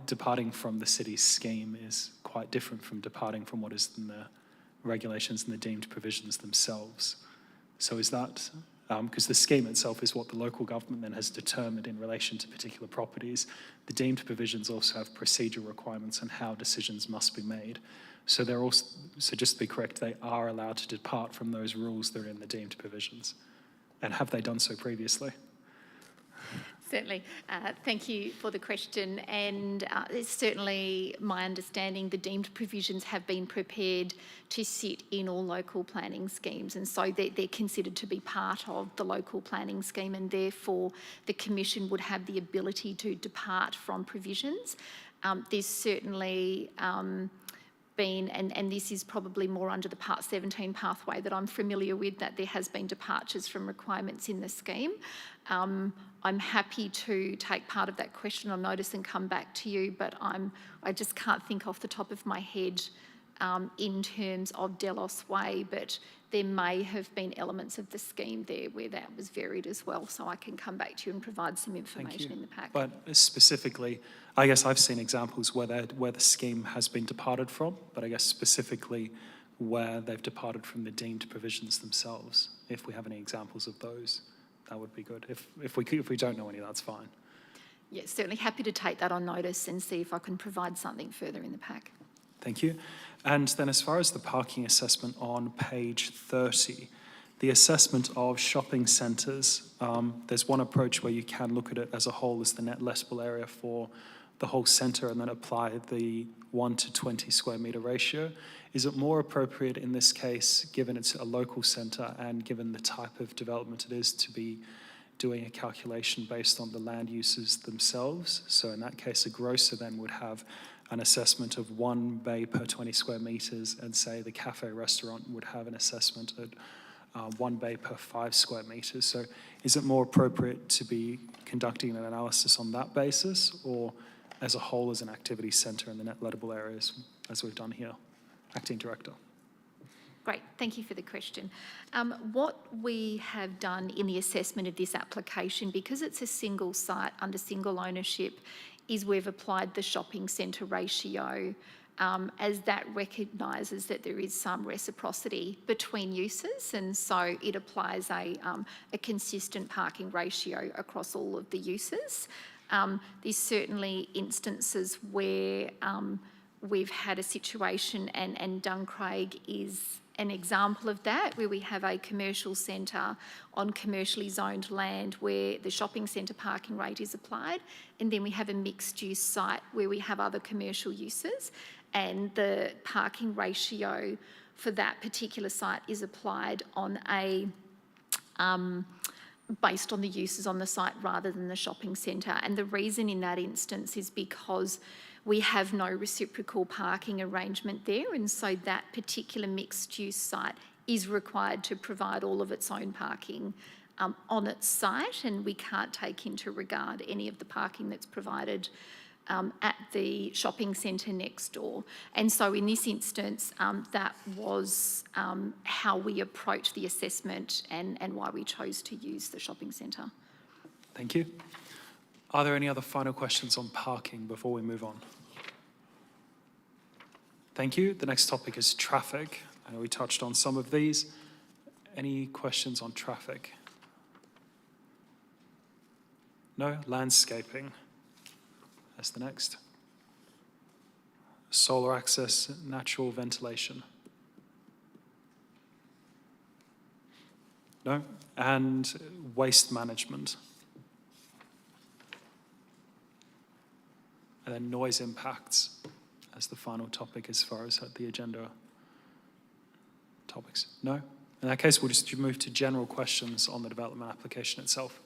departing from the city's scheme is quite different from departing from what is in the regulations and the deemed provisions themselves. So is that, because the scheme itself is what the local government then has determined in relation to particular properties. The deemed provisions also have procedural requirements on how decisions must be made. So they're also, so just to be correct, they are allowed to depart from those rules that are in the deemed provisions. And have they done so previously? Certainly. Thank you for the question. And it's certainly my understanding the deemed provisions have been prepared to sit in all local planning schemes. And so they're considered to be part of the local planning scheme, and therefore the Commission would have the ability to depart from provisions. There's certainly been, and this is probably more under the Part 17 pathway that I'm familiar with, that there has been departures from requirements in the scheme. I'm happy to take part of that question on notice and come back to you, but I just can't think off the top of my head in terms of Delos Way, but there may have been elements of the scheme there where that was varied as well, so I can come back to you and provide some information in the pack. But specifically, I guess I've seen examples where the scheme has been departed from, but I guess specifically where they've departed from the deemed provisions themselves. If we have any examples of those, that would be good. If we don't know any, that's fine. Yeah, certainly happy to take that on notice and see if I can provide something further in the pack. Thank you. And then as far as the parking assessment on page 30, the assessment of shopping centres, there's one approach where you can look at it as a whole as the net lettable area for the whole centre and then apply the 1 to 20 square metre ratio. Is it more appropriate in this case, given it's a local centre and given the type of development it is, to be doing a calculation based on the land uses themselves? So in that case, a grocer then would have an assessment of 1 bay per 20 square metres, and say the cafe restaurant would have an assessment at 1 bay per 5 square metres. So is it more appropriate to be conducting an analysis on that basis, or as a whole as an activity centre in the net lettable areas, as we've done here? Acting Director. Great, thank you for the question. What we have done in the assessment of this application, because it's a single site under single ownership, is we've applied the shopping centre ratio as that recognises that there is some reciprocity between uses, and so it applies a consistent parking ratio across all of the uses. There's certainly instances where we've had a situation, and Duncraig is an example of that, where we have a commercial centre on commercially zoned land where the shopping centre parking rate is applied, and then we have a mixed-use site where we have other commercial uses, and the parking ratio for that particular site is applied on a based on the uses on the site rather than the shopping centre. And the reason in that instance is because we have no reciprocal parking arrangement there, and so that particular mixed-use site is required to provide all of its own parking on its site, and we can't take into regard any of the parking that's provided at the shopping centre next door. And so in this instance, that was how we approached the assessment and why we chose to use the shopping centre. Thank you. Are there any other final questions on parking before we move on? Thank you. The next topic is traffic. I know we touched on some of these. Any questions on traffic? No? Landscaping. That's the next. Solar access, natural ventilation. No? And waste management. And then noise impacts as the final topic as far as the agenda topics. No? In that case, we'll just move to general questions on the development application itself.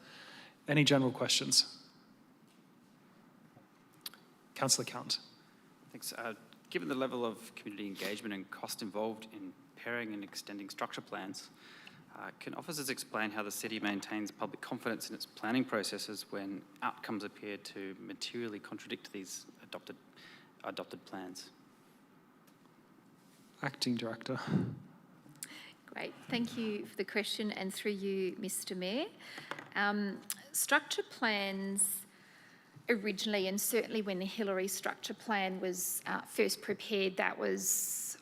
Any general questions? Councillor Count. Thanks. Given the level of community engagement and cost involved in preparing and extending structure plans, can officers explain how the city maintains public confidence in its planning processes when outcomes appear to materially contradict these adopted plans? Acting Director. Great, thank you for the question, and through you, Mr. Mayor. Structure plans originally, and certainly when the Hillary structure plan was first prepared, that was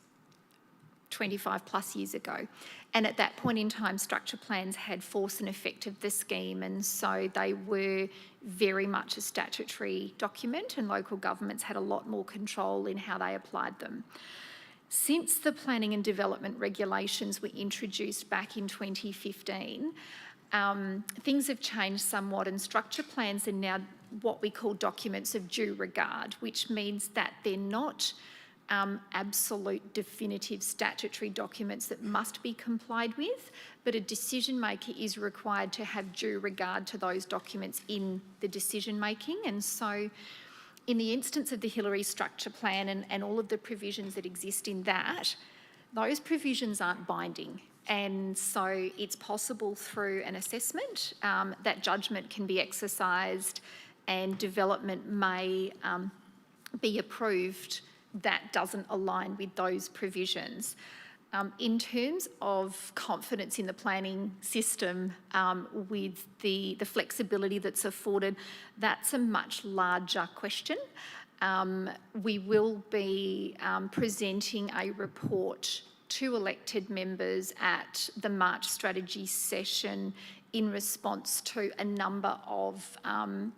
25 plus years ago. And at that point in time, structure plans had force and effect of the scheme, and so they were very much a statutory document, and local governments had a lot more control in how they applied them. Since the planning and development regulations were introduced back in 2015, things have changed somewhat, and structure plans are now what we call documents of due regard, which means that they're not absolute definitive statutory documents that must be complied with, but a decision maker is required to have due regard to those documents in the decision making. And so in the instance of the Hillary structure plan and all of the provisions that exist in that, those provisions aren't binding. And so it's possible through an assessment that judgment can be exercised and development may be approved that doesn't align with those provisions. In terms of confidence in the planning system with the flexibility that's afforded, that's a much larger question. We will be presenting a report to elected members at the March strategy session in response to a number of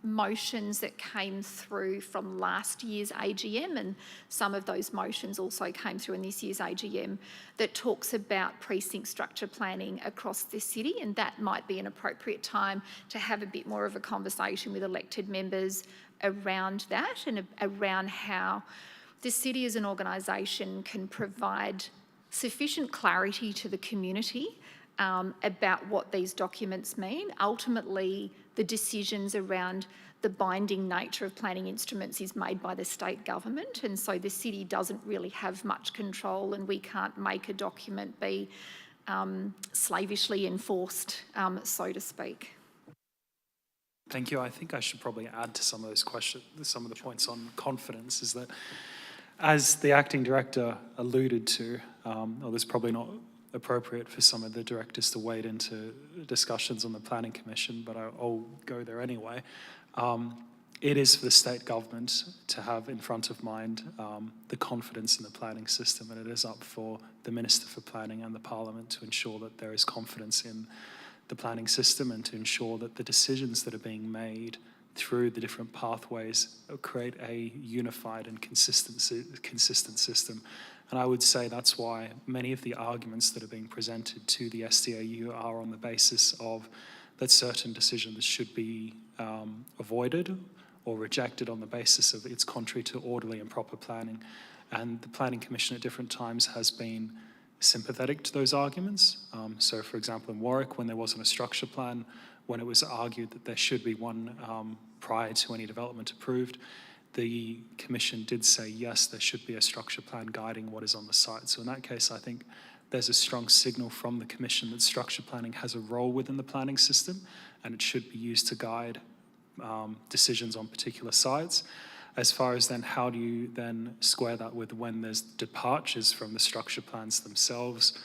motions that came through from last year's AGM, and some of those motions also came through in this year's AGM that talks about precinct structure planning across the city, and that might be an appropriate time to have a bit more of a conversation with elected members around that and around how the city as an organisation can provide sufficient clarity to the community about what these documents mean. Ultimately, the decisions around the binding nature of planning instruments is made by the state government, and so the city doesn't really have much control, and we can't make a document be slavishly enforced, so to speak. Thank you. I think I should probably add to some of those questions, some of the points on confidence, is that as the acting director alluded to, or it's probably not appropriate for some of the directors to wade into discussions on the Planning Commission, but I'll go there anyway. It is for the state government to have in front of mind the confidence in the planning system, and it is up for the Minister for Planning and the Parliament to ensure that there is confidence in the planning system and to ensure that the decisions that are being made through the different pathways create a unified and consistent system. And I would say that's why many of the arguments that are being presented to the SDAU are on the basis of that certain decisions should be avoided or rejected on the basis of it's contrary to orderly and proper planning. And the Planning Commission at different times has been sympathetic to those arguments. So for example, in Warwick, when there wasn't a structure plan, when it was argued that there should be one prior to any development approved, the Commission did say, yes, there should be a structure plan guiding what is on the site. So in that case, I think there's a strong signal from the Commission that structure planning has a role within the planning system and it should be used to guide decisions on particular sites. As far as then how do you then square that with when there's departures from the structure plans themselves,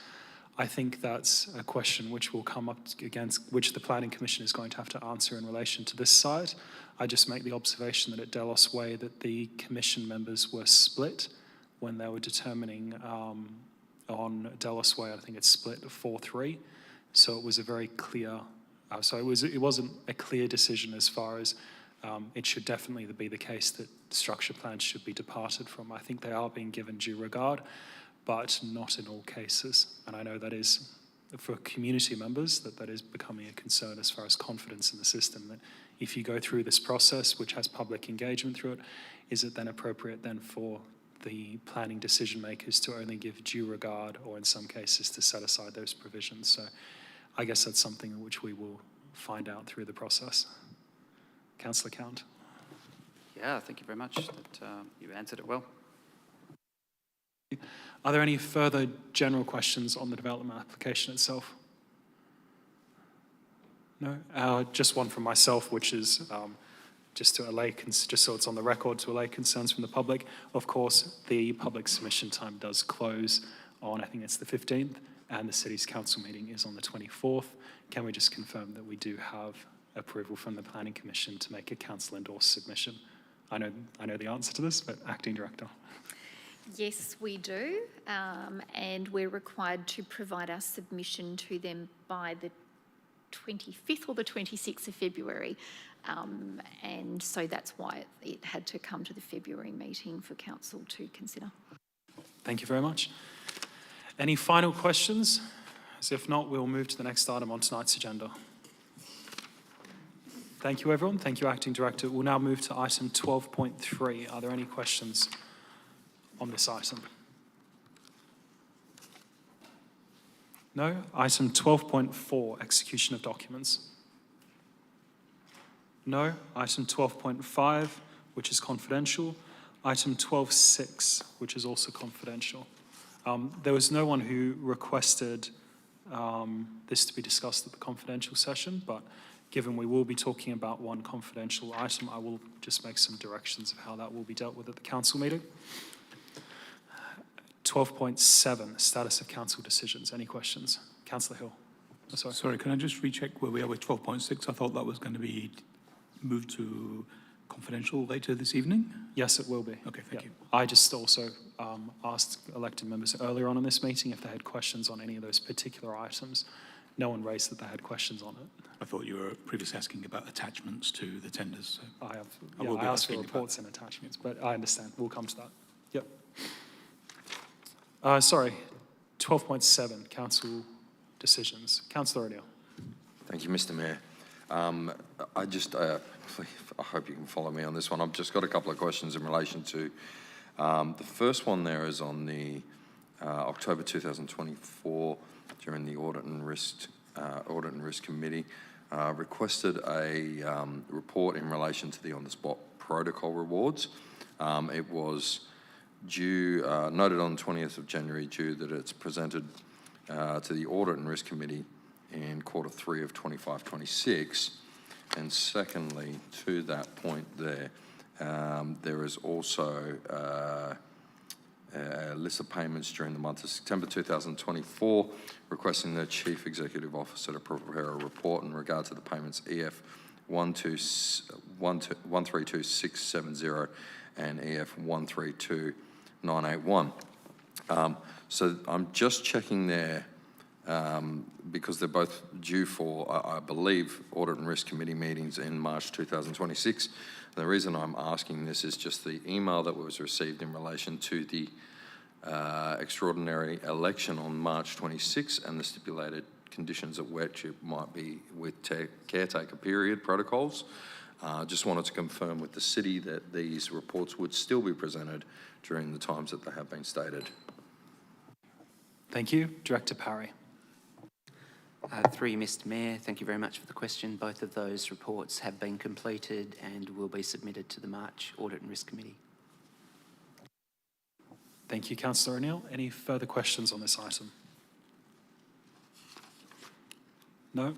I think that's a question which will come up against which the Planning Commission is going to have to answer in relation to this site. I just make the observation that at Delos Way that the Commission members were split when they were determining on Delos Way. I think it's split 4-3. So it was a very clear, it wasn't a clear decision as far as it should definitely be the case that structure plans should be departed from. I think they are being given due regard, but not in all cases. And I know that is, for community members, that is becoming a concern as far as confidence in the system, that if you go through this process, which has public engagement through it, is it then appropriate then for the planning decision makers to only give due regard, or in some cases to set aside those provisions? So I guess that's something which we will find out through the process. Councillor Count. Yeah, thank you very much. That you answered it well. Are there any further general questions on the development application itself? No? Just one from myself, which is just to allay, just so it's on the record, to allay concerns from the public. Of course, the public submission time does close on, I think it's the 15th, and the City's Council meeting is on the 24th. Can we just confirm that we do have approval from the Planning Commission to make a council-endorsed submission? I know the answer to this, but Acting Director. Yes, we do, and we're required to provide our submission to them by the 25th or the 26th of February, and so that's why it had to come to the February meeting for Council to consider. Thank you very much. Any final questions? As if not, we'll move to the next item on tonight's agenda. Thank you, everyone. Thank you, Acting Director. We'll now move to item 12.3. Are there any questions on this item? No? Item 12.4, execution of documents. No? Item 12.5, which is confidential. Item 12.6, which is also confidential. There was no one who requested this to be discussed at the confidential session, but given we will be talking about one confidential item, I will just make some directions of how that will be dealt with at the council meeting. 12.7, status of council decisions. Any questions? Councillor Hill. Oh, sorry. Sorry, can I just recheck where we are with 12.6? I thought that was going to be moved to confidential later this evening. Yes, it will be. Okay, thank you. I just also asked elected members earlier on in this meeting if they had questions on any of those particular items. No one raised that they had questions on it. I thought you were previously asking about attachments to the tenders. So I asked for reports and attachments, but I understand. We'll come to that. Yep. Sorry, 12.7, council decisions. Councillor O'Neill. Thank you, Mr. Mayor. I just, I hope you can follow me on this one. I've just got a couple of questions in relation to, the first one there is on the October 2024, during the Audit and Risk Committee, requested a report in relation to the on-the-spot protocol rewards. It was due, noted on the 20th of January, due that it's presented to the Audit and Risk Committee in Q3 of 25-26. And secondly, to that point there, there is also a list of payments during the month of September 2024, requesting the Chief Executive Officer to prepare a report in regard to the payments EF 132670 and EF 132981. So I'm just checking there because they're both due for, I believe, Audit and Risk Committee meetings in March 2026. The reason I'm asking this is just the email that was received in relation to the extraordinary election on March 26 and the stipulated conditions at which it might be with caretaker period protocols. Just wanted to confirm with the city that these reports would still be presented during the times that they have been stated. Thank you. Director Parry. Through you, Mr. Mayor, thank you very much for the question. Both of those reports have been completed and will be submitted to the March Audit and Risk Committee. Thank you, Councillor O'Neill. Any further questions on this item? No?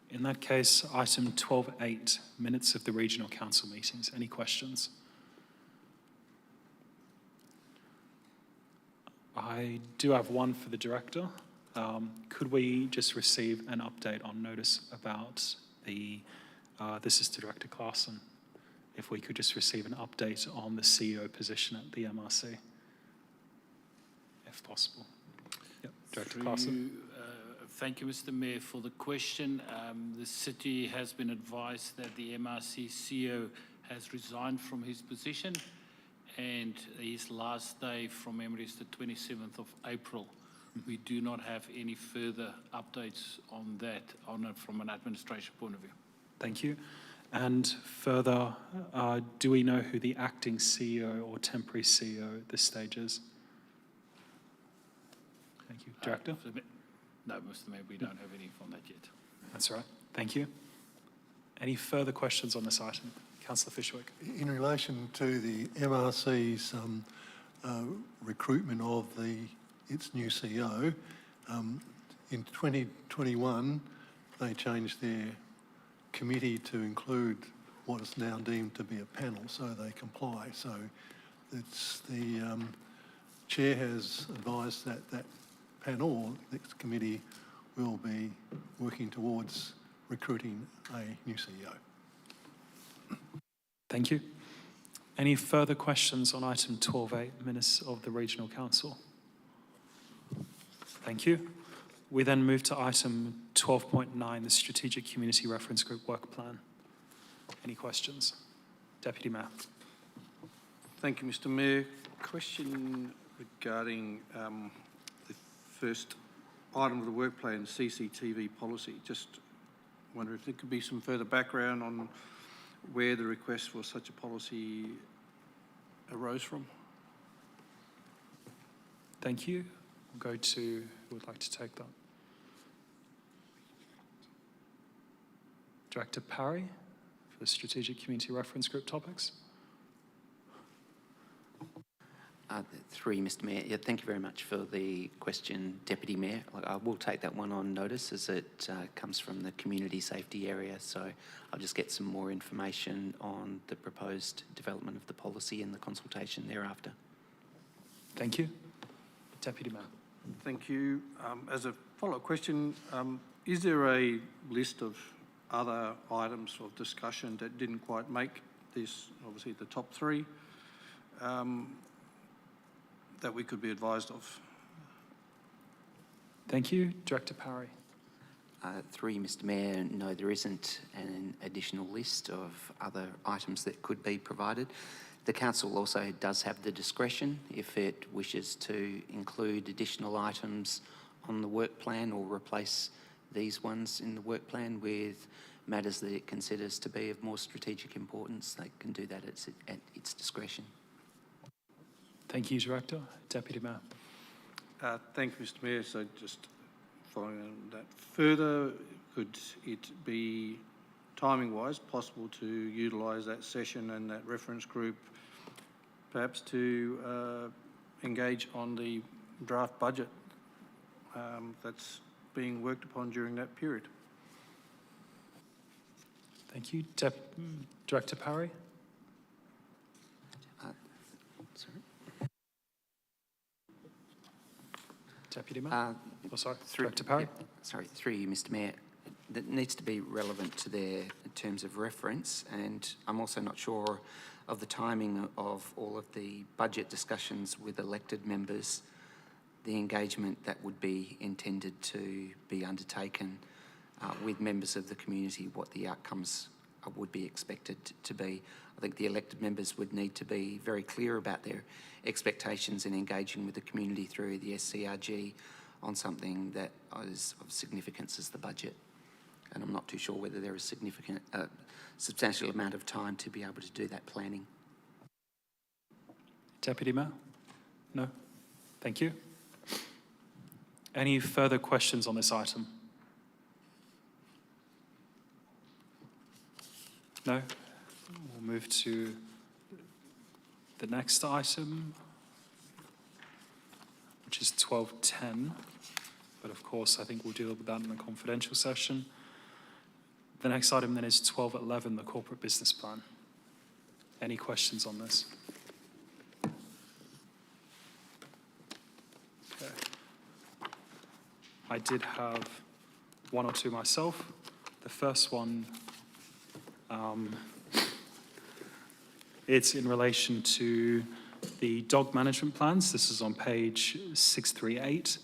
In that case, item 12.8, minutes of the regional council meetings. Any questions? I do have one for the director. Could we just receive an update on notice about the, this is to Director Claassen, if we could just receive an update on the CEO position at the MRC, if possible. Yep, Director Claassen. Thank you, Mr. Mayor, for the question. The city has been advised that the MRC CEO has resigned from his position, and his last day from memory is the 27th of April. We do not have any further updates on that from an administration point of view. Thank you. And further, do we know who the acting CEO or temporary CEO at this stage is? Thank you. Director? No, Mr. Mayor, we don't have any from that yet. That's all right. Thank you. Any further questions on this item? Councillor Fishwick. In relation to the MRC's recruitment of its new CEO, in 2021 they changed their committee to include what is now deemed to be a panel, so they comply. So it's the chair has advised that that panel, this committee, will be working towards recruiting a new CEO. Thank you. Any further questions on item 12.8, Minutes of the Regional Council? Thank you. We then move to item 12.9, the Strategic Community Reference Group Work Plan. Any questions? Deputy Mayor. Thank you, Mr. Mayor. Question regarding the first item of the work plan, CCTV policy. Just wonder if there could be some further background on where the request for such a policy arose from. Thank you. We'll go to who would like to take that. Director Parry for Strategic Community Reference Group topics. Three, Mr. Mayor. Yeah, thank you very much for the question, Deputy Mayor. I will take that one on notice as it comes from the community safety area, so I'll just get some more information on the proposed development of the policy and the consultation thereafter. Thank you. Deputy Mayor. Thank you. As a follow-up question, is there a list of other items of discussion that didn't quite make this, obviously the top three, that we could be advised of? Thank you. Director Parry. Three, Mr. Mayor. No, there isn't an additional list of other items that could be provided. The Council also does have the discretion, if it wishes to include additional items on the work plan or replace these ones in the work plan with matters that it considers to be of more strategic importance. They can do that at its discretion. Thank you, Director. Deputy Mayor. Thank you, Mr. Mayor. So just following on that further, could it be timing-wise possible to utilise that session and that reference group perhaps to engage on the draft budget that's being worked upon during that period? Thank you. Director Parry. Sorry. Deputy Mayor. Director Parry. Through you, Mr. Mayor. That needs to be relevant to their terms of reference, and I'm also not sure of the timing of all of the budget discussions with elected members, the engagement that would be intended to be undertaken with members of the community, what the outcomes would be expected to be. I think the elected members would need to be very clear about their expectations in engaging with the community through the SCRG on something that is of significance as the budget. And I'm not too sure whether there is substantial amount of time to be able to do that planning. Deputy Mayor? No? Thank you. Any further questions on this item? No? We'll move to the next item, which is 12.10. But of course, I think we'll deal with that in the confidential session. The next item then is 12.11, the corporate business plan. Any questions on this? I did have one or two myself. The first one, it's in relation to the dog management plans. This is on page 638.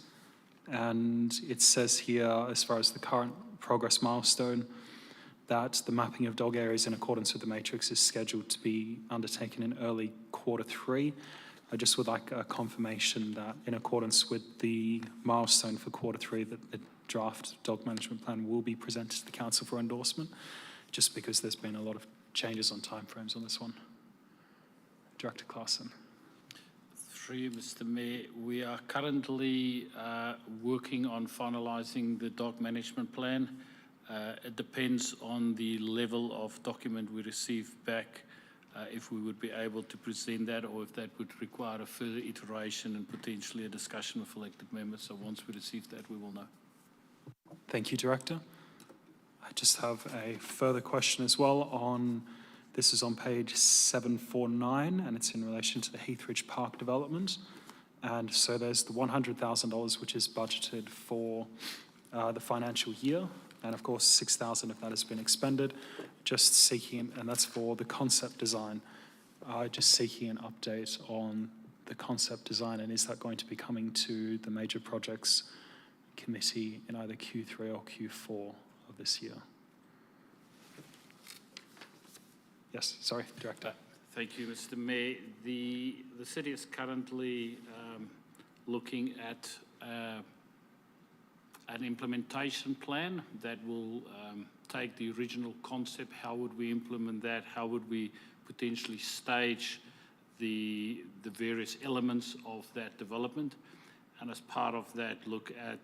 And it says here, as far as the current progress milestone, that the mapping of dog areas in accordance with the matrix is scheduled to be undertaken in early Q3. I just would like a confirmation that in accordance with the milestone for Q3, that the draft dog management plan will be presented to the council for endorsement, just because there's been a lot of changes on timeframes on this one. Director Claassen. Through you, Mr. Mayor, we are currently working on finalising the dog management plan. It depends on the level of document we receive back, if we would be able to present that, or if that would require a further iteration and potentially a discussion with elected members. So once we receive that, we will know. Thank you, Director. I just have a further question as well on, this is on page 749, and it's in relation to the Heathridge Park development. And so there's the $100,000, which is budgeted for the financial year. And of course, 6,000 of that has been expended. Just seeking, and that's for the concept design. Just seeking an update on the concept design, and is that going to be coming to the major projects committee in either Q3 or Q4 of this year? Yes, sorry, Director. Thank you, Mr. Mayor. The city is currently looking at an implementation plan that will take the original concept. How would we implement that? How would we potentially stage the various elements of that development? And as part of that, look at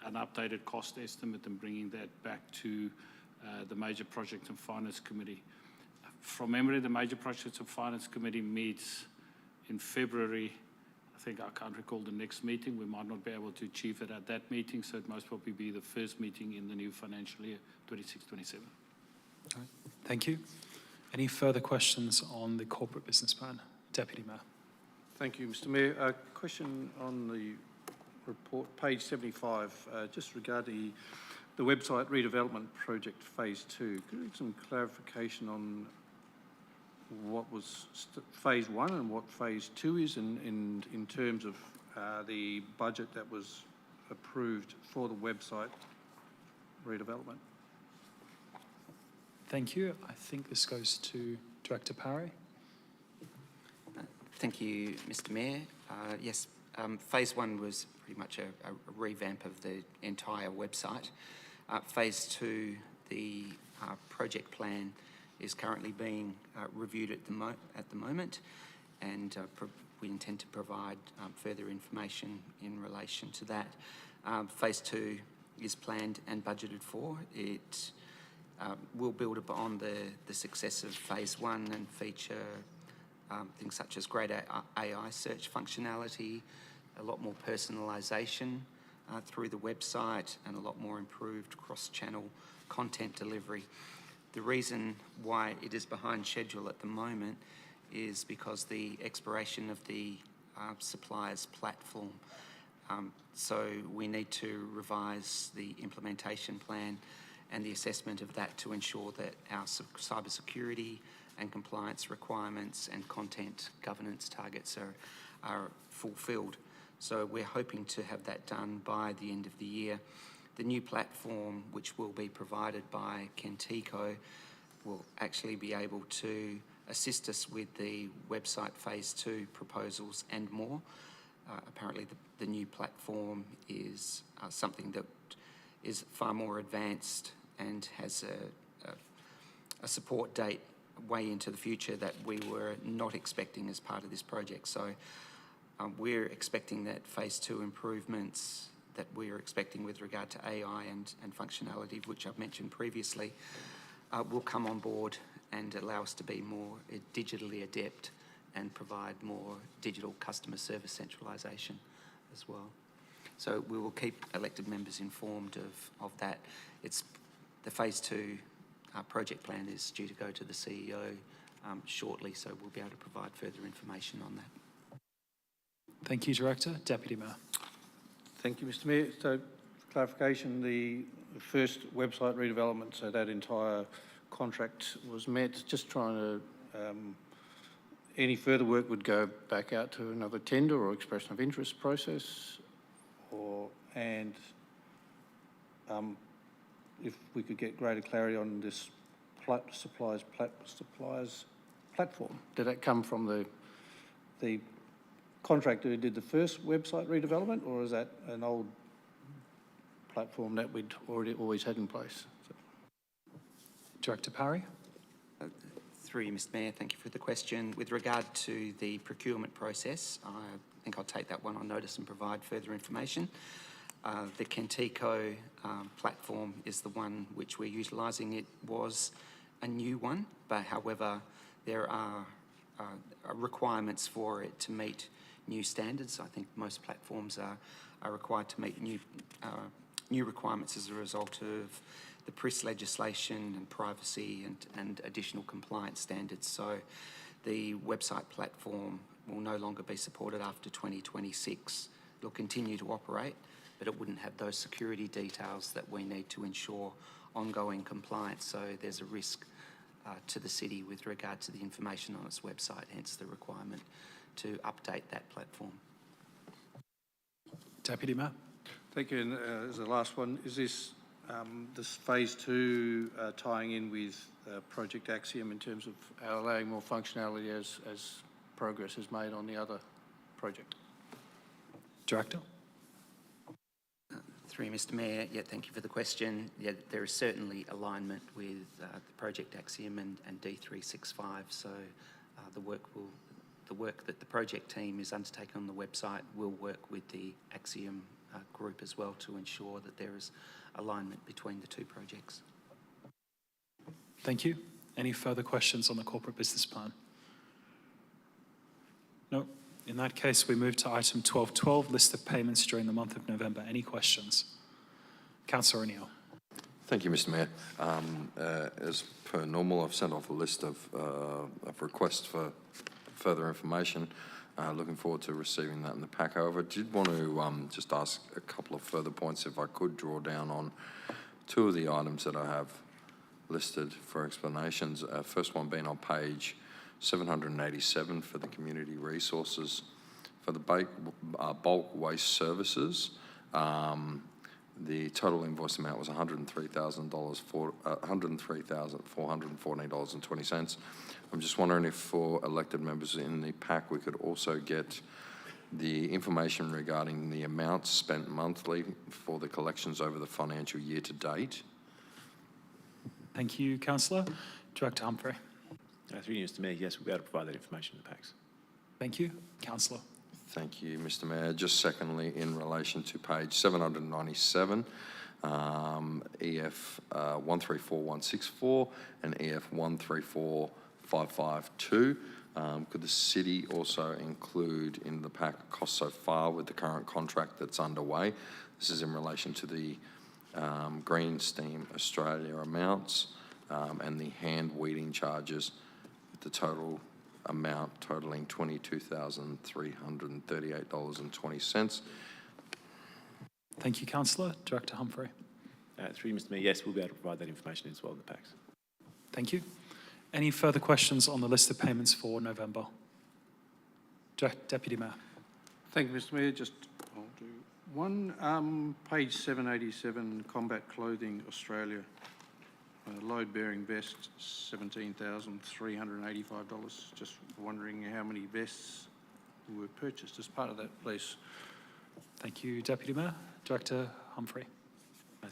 an updated cost estimate and bringing that back to the Major Project and Finance Committee. From memory, the Major Projects and Finance Committee meets in February. I think I can't recall the next meeting. We might not be able to achieve it at that meeting, so it most probably be the first meeting in the new financial year, 26-27. All right. Thank you. Any further questions on the corporate business plan? Deputy Mayor. Thank you, Mr. Mayor. A question on the report, page 75, just regarding the website redevelopment project phase 2. Could you give some clarification on what was phase 1 and what phase 2 is in terms of the budget that was approved for the website redevelopment? Thank you. I think this goes to Director Parry. Thank you, Mr. Mayor. Yes, phase 1 was pretty much a revamp of the entire website. Phase 2, the project plan, is currently being reviewed at the moment, and we intend to provide further information in relation to that. Phase 2 is planned and budgeted for. It will build upon the success of phase 1 and feature things such as greater AI search functionality, a lot more personalisation through the website, and a lot more improved cross-channel content delivery. The reason why it is behind schedule at the moment is because the expiration of the supplier's platform. So we need to revise the implementation plan and the assessment of that to ensure that our cybersecurity and compliance requirements and content governance targets are fulfilled. So we're hoping to have that done by the end of the year. The new platform, which will be provided by Kentico, will actually be able to assist us with the website phase 2 proposals and more. Apparently the new platform is something that is far more advanced and has a support date way into the future that we were not expecting as part of this project. So we're expecting that phase 2 improvements that we're expecting with regard to AI and functionality, which I've mentioned previously, will come on board and allow us to be more digitally adept and provide more digital customer service centralisation as well. So we will keep elected members informed of that. It's the phase 2 project plan is due to go to the CEO shortly, so we'll be able to provide further information on that. Thank you, Director. Deputy Mayor. Thank you, Mr. Mayor. So, for clarification, the first website redevelopment, so that entire contract was met, just trying to, any further work would go back out to another tender or expression of interest process, if we could get greater clarity on this suppliers platform. Did that come from the contractor who did the first website redevelopment, or is that an old platform that we'd always had in place? Director Parry. Through you, Mr Mayor, thank you for the question. With regard to the procurement process, I think I'll take that one on notice and provide further information. The Kentico platform is the one which we're utilising. It was a new one, but however, there are requirements for it to meet new standards. I think most platforms are required to meet new requirements as a result of the PRIS legislation and privacy and additional compliance standards. So the website platform will no longer be supported after 2026. It'll continue to operate, but it wouldn't have those security details that we need to ensure ongoing compliance. So there's a risk to the city with regard to the information on its website, hence the requirement to update that platform. Deputy Mayor. Thank you. And as the last one, is this phase 2 tying in with Project Axiom in terms of allowing more functionality as progress is made on the other project? Director. Through you, Mr Mayor, yeah, thank you for the question. Yeah, there is certainly alignment with the Project Axiom and D365. So the work that the project team is undertaking on the website will work with the Axiom group as well to ensure that there is alignment between the two projects. Thank you. Any further questions on the corporate business plan? No. In that case, we move to item 12.12, list of payments during the month of November. Any questions? Councillor O'Neill. Thank you, Mr Mayor. As per normal, I've sent off a list of requests for further information. Looking forward to receiving that in the pack. However, I did want to just ask a couple of further points if I could draw down on two of the items that I have listed for explanations. First one being on page 787 for the community resources. For the bulk waste services, the total invoice amount was $103,414.20. I'm just wondering if for elected members in the pack we could also get the information regarding the amounts spent monthly for the collections over the financial year to date. Thank you, Councillor. Director Humphrey. Through you, Mr Mayor, yes, we'll be able to provide that information in the packs. Thank you. Councillor. Thank you, Mr Mayor. Just secondly, in relation to page 797, EF 134164 and EF 134552, could the city also include in the pack costs so far with the current contract that's underway? This is in relation to the Green Steam Australia amounts and the hand weeding charges, with the total amount totaling $22,338.20. Thank you, Councillor. Director Humphrey. Through you, Mr Mayor, yes, we'll be able to provide that information as well in the packs. Thank you. Any further questions on the list of payments for November? Deputy Mayor. Thank you, Mr Mayor. Just I'll do one. Page 787, Combat Clothing Australia. Load-bearing vests, $17,385. Just wondering how many vests were purchased as part of that, please. Thank you, Deputy Mayor. Director Humphrey.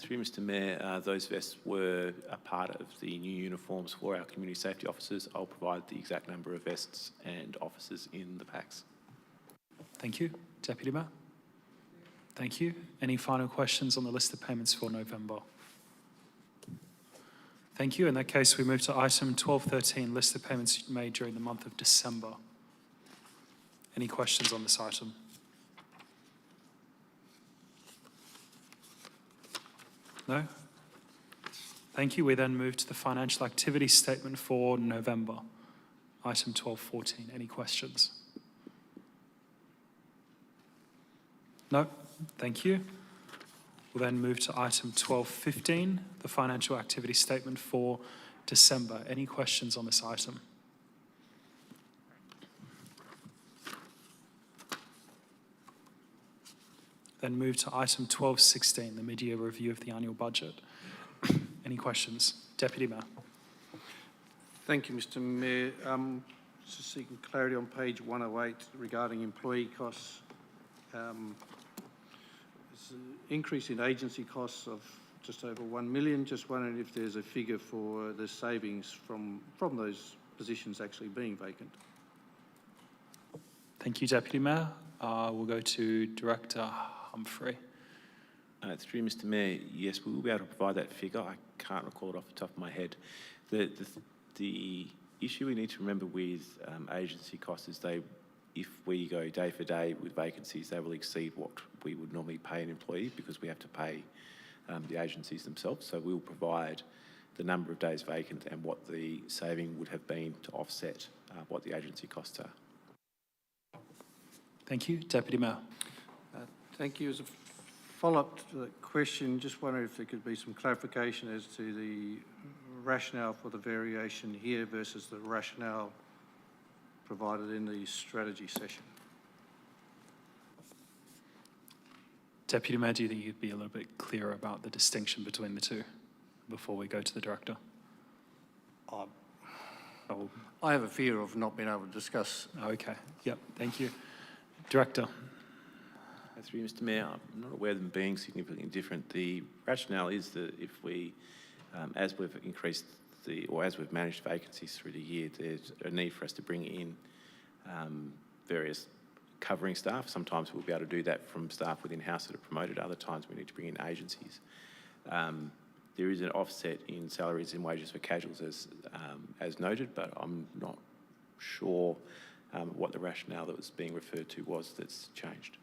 Through Mr Mayor, those vests were a part of the new uniforms for our community safety officers. I'll provide the exact number of vests and officers in the packs. Thank you. Deputy Mayor. Thank you. Any final questions on the list of payments for November? Thank you. In that case, we move to item 12.13, list of payments made during the month of December. Any questions on this item? No? Thank you. We then move to the financial activity statement for November, item 12.14. Any questions? No? Thank you. We'll then move to item 12.15, the financial activity statement for December. Any questions on this item? Then move to item 12.16, the mid-year review of the annual budget. Any questions? Deputy Mayor. Thank you, Mr Mayor. Just seeking clarity on page 108 regarding employee costs. There's an increase in agency costs of just over 1 million. Just wondering if there's a figure for the savings from those positions actually being vacant. Thank you, Deputy Mayor. We'll go to Director Humphrey. Through Mr Mayor, yes, we will be able to provide that figure. I can't recall it off the top of my head. The issue we need to remember with agency costs is if we go day for day with vacancies, they will exceed what we would normally pay an employee because we have to pay the agencies themselves. So we'll provide the number of days vacant and what the saving would have been to offset what the agency costs are. Thank you. Deputy Mayor. Thank you. As a follow-up to the question, just wondering if there could be some clarification as to the rationale for the variation here versus the rationale provided in the strategy session. Deputy Mayor, do you think you'd be a little bit clearer about the distinction between the two before we go to the Director? I have a fear of not being able to discuss. Okay. Yep. Thank you. Director. Through you, Mr Mayor, I'm not aware of them being significantly different. The rationale is that if we, as we've increased as we've managed vacancies through the year, there's a need for us to bring in various covering staff. Sometimes we'll be able to do that from staff within house that are promoted. Other times we need to bring in agencies. There is an offset in salaries and wages for casuals as noted, but I'm not sure what the rationale that was being referred to was that's changed.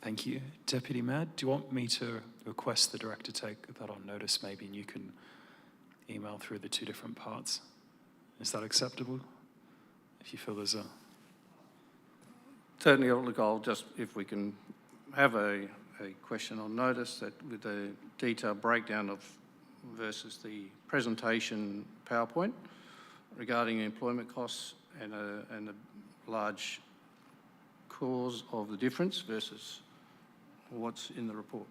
Thank you. Deputy Mayor, do you want me to request the Director take that on notice maybe, and you can email through the two different parts? Is that acceptable? If you feel there's a... Certainly, look, I'll just, if we can have a question on notice that with a detailed breakdown of versus the presentation PowerPoint regarding employment costs and a large cause of the difference versus what's in the report.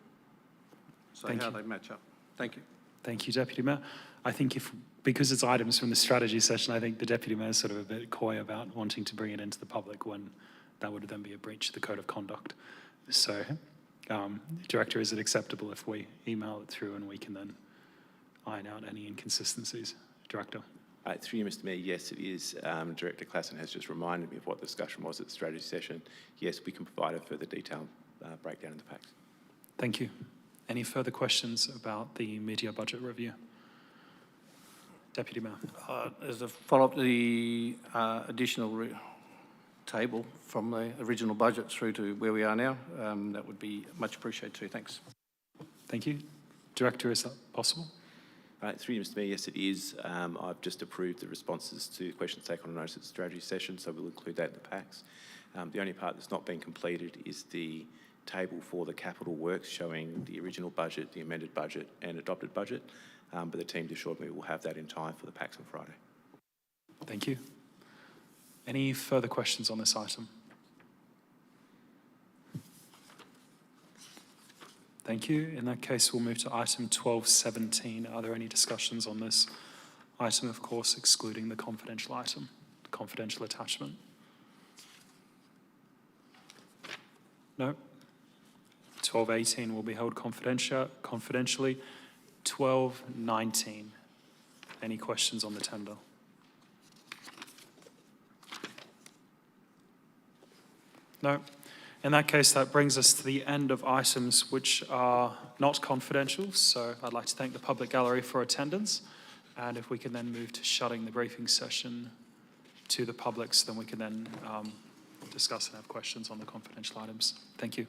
So how they match up. Thank you. Thank you, Deputy Mayor. I think because it's items from the strategy session, I think the Deputy Mayor is sort of a bit coy about wanting to bring it into the public when that would then be a breach of the Code of Conduct. So, Director, is it acceptable if we email it through and we can then iron out any inconsistencies? Director. Through you, Mr Mayor, yes, it is. Director Klassen has just reminded me of what the discussion was at the strategy session. Yes, we can provide a further detailed breakdown in the packs. Thank you. Any further questions about the mid-year budget review? Deputy Mayor. As a follow-up to the additional table from the original budget through to where we are now, that would be much appreciated too. Thanks. Thank you. Director, is that possible? Through you, Mr Mayor, yes, it is. I've just approved the responses to questions taken on notice at the strategy session, so we'll include that in the packs. The only part that's not been completed is the table for the capital works showing the original budget, the amended budget and adopted budget, but the team assured me we'll have that in time for the packs on Friday. Thank you. Any further questions on this item? Thank you. In that case, we'll move to item 12.17. Are there any discussions on this item, of course, excluding the confidential item, the confidential attachment? No. 12.18 will be held confidentially. 12.19. Any questions on the tender? No. In that case, that brings us to the end of items which are not confidential. So I'd like to thank the public gallery for attendance. And if we can then move to shutting the briefing session to the public, so then we can then discuss and have questions on the confidential items. Thank you.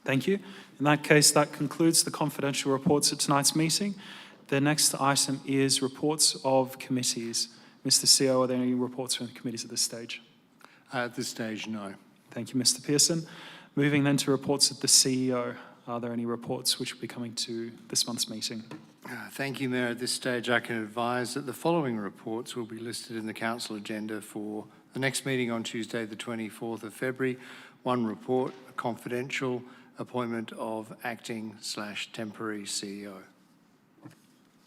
Thank you. In that case, that concludes the confidential reports at tonight's meeting. The next item is reports of committees. Mr. CEO, are there any reports from the committees at this stage? At this stage, no. Thank you, Mr. Pearson. Moving then to reports of the CEO. Are there any reports which will be coming to this month's meeting? Thank you, Mayor. At this stage, I can advise that the following reports will be listed in the Council agenda for the next meeting on Tuesday, the 24th of February. One report, a confidential appointment of acting/temporary CEO.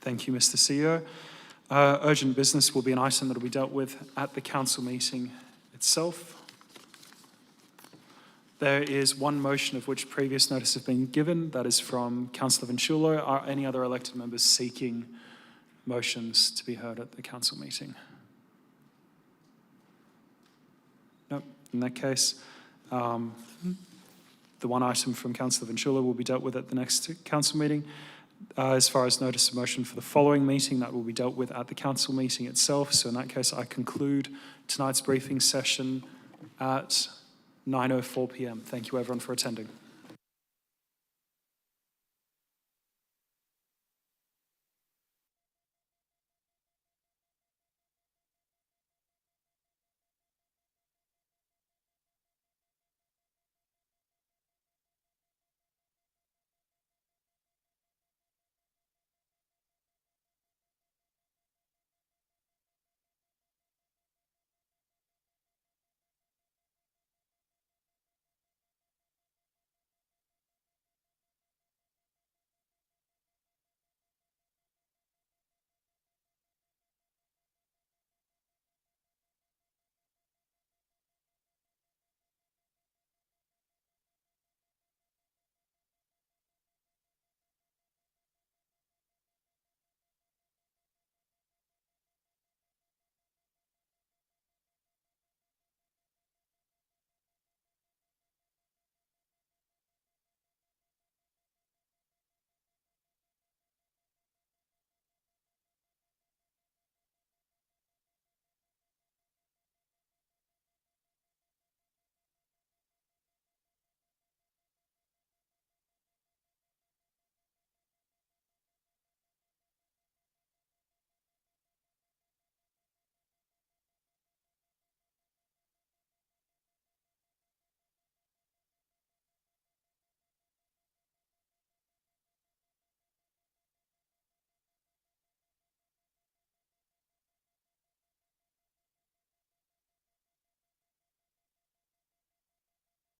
Thank you, Mr. CEO. Urgent business will be an item that will be dealt with at the council meeting itself. There is one motion of which previous notice has been given. That is from Councillor Vinciulo. Are any other elected members seeking motions to be heard at the council meeting? No. In that case, the one item from Councillor Vinciulo will be dealt with at the next council meeting. As far as notice of motion for the following meeting, that will be dealt with at the council meeting itself. So in that case, I conclude tonight's briefing session at 9:04 p.m. Thank you everyone for attending.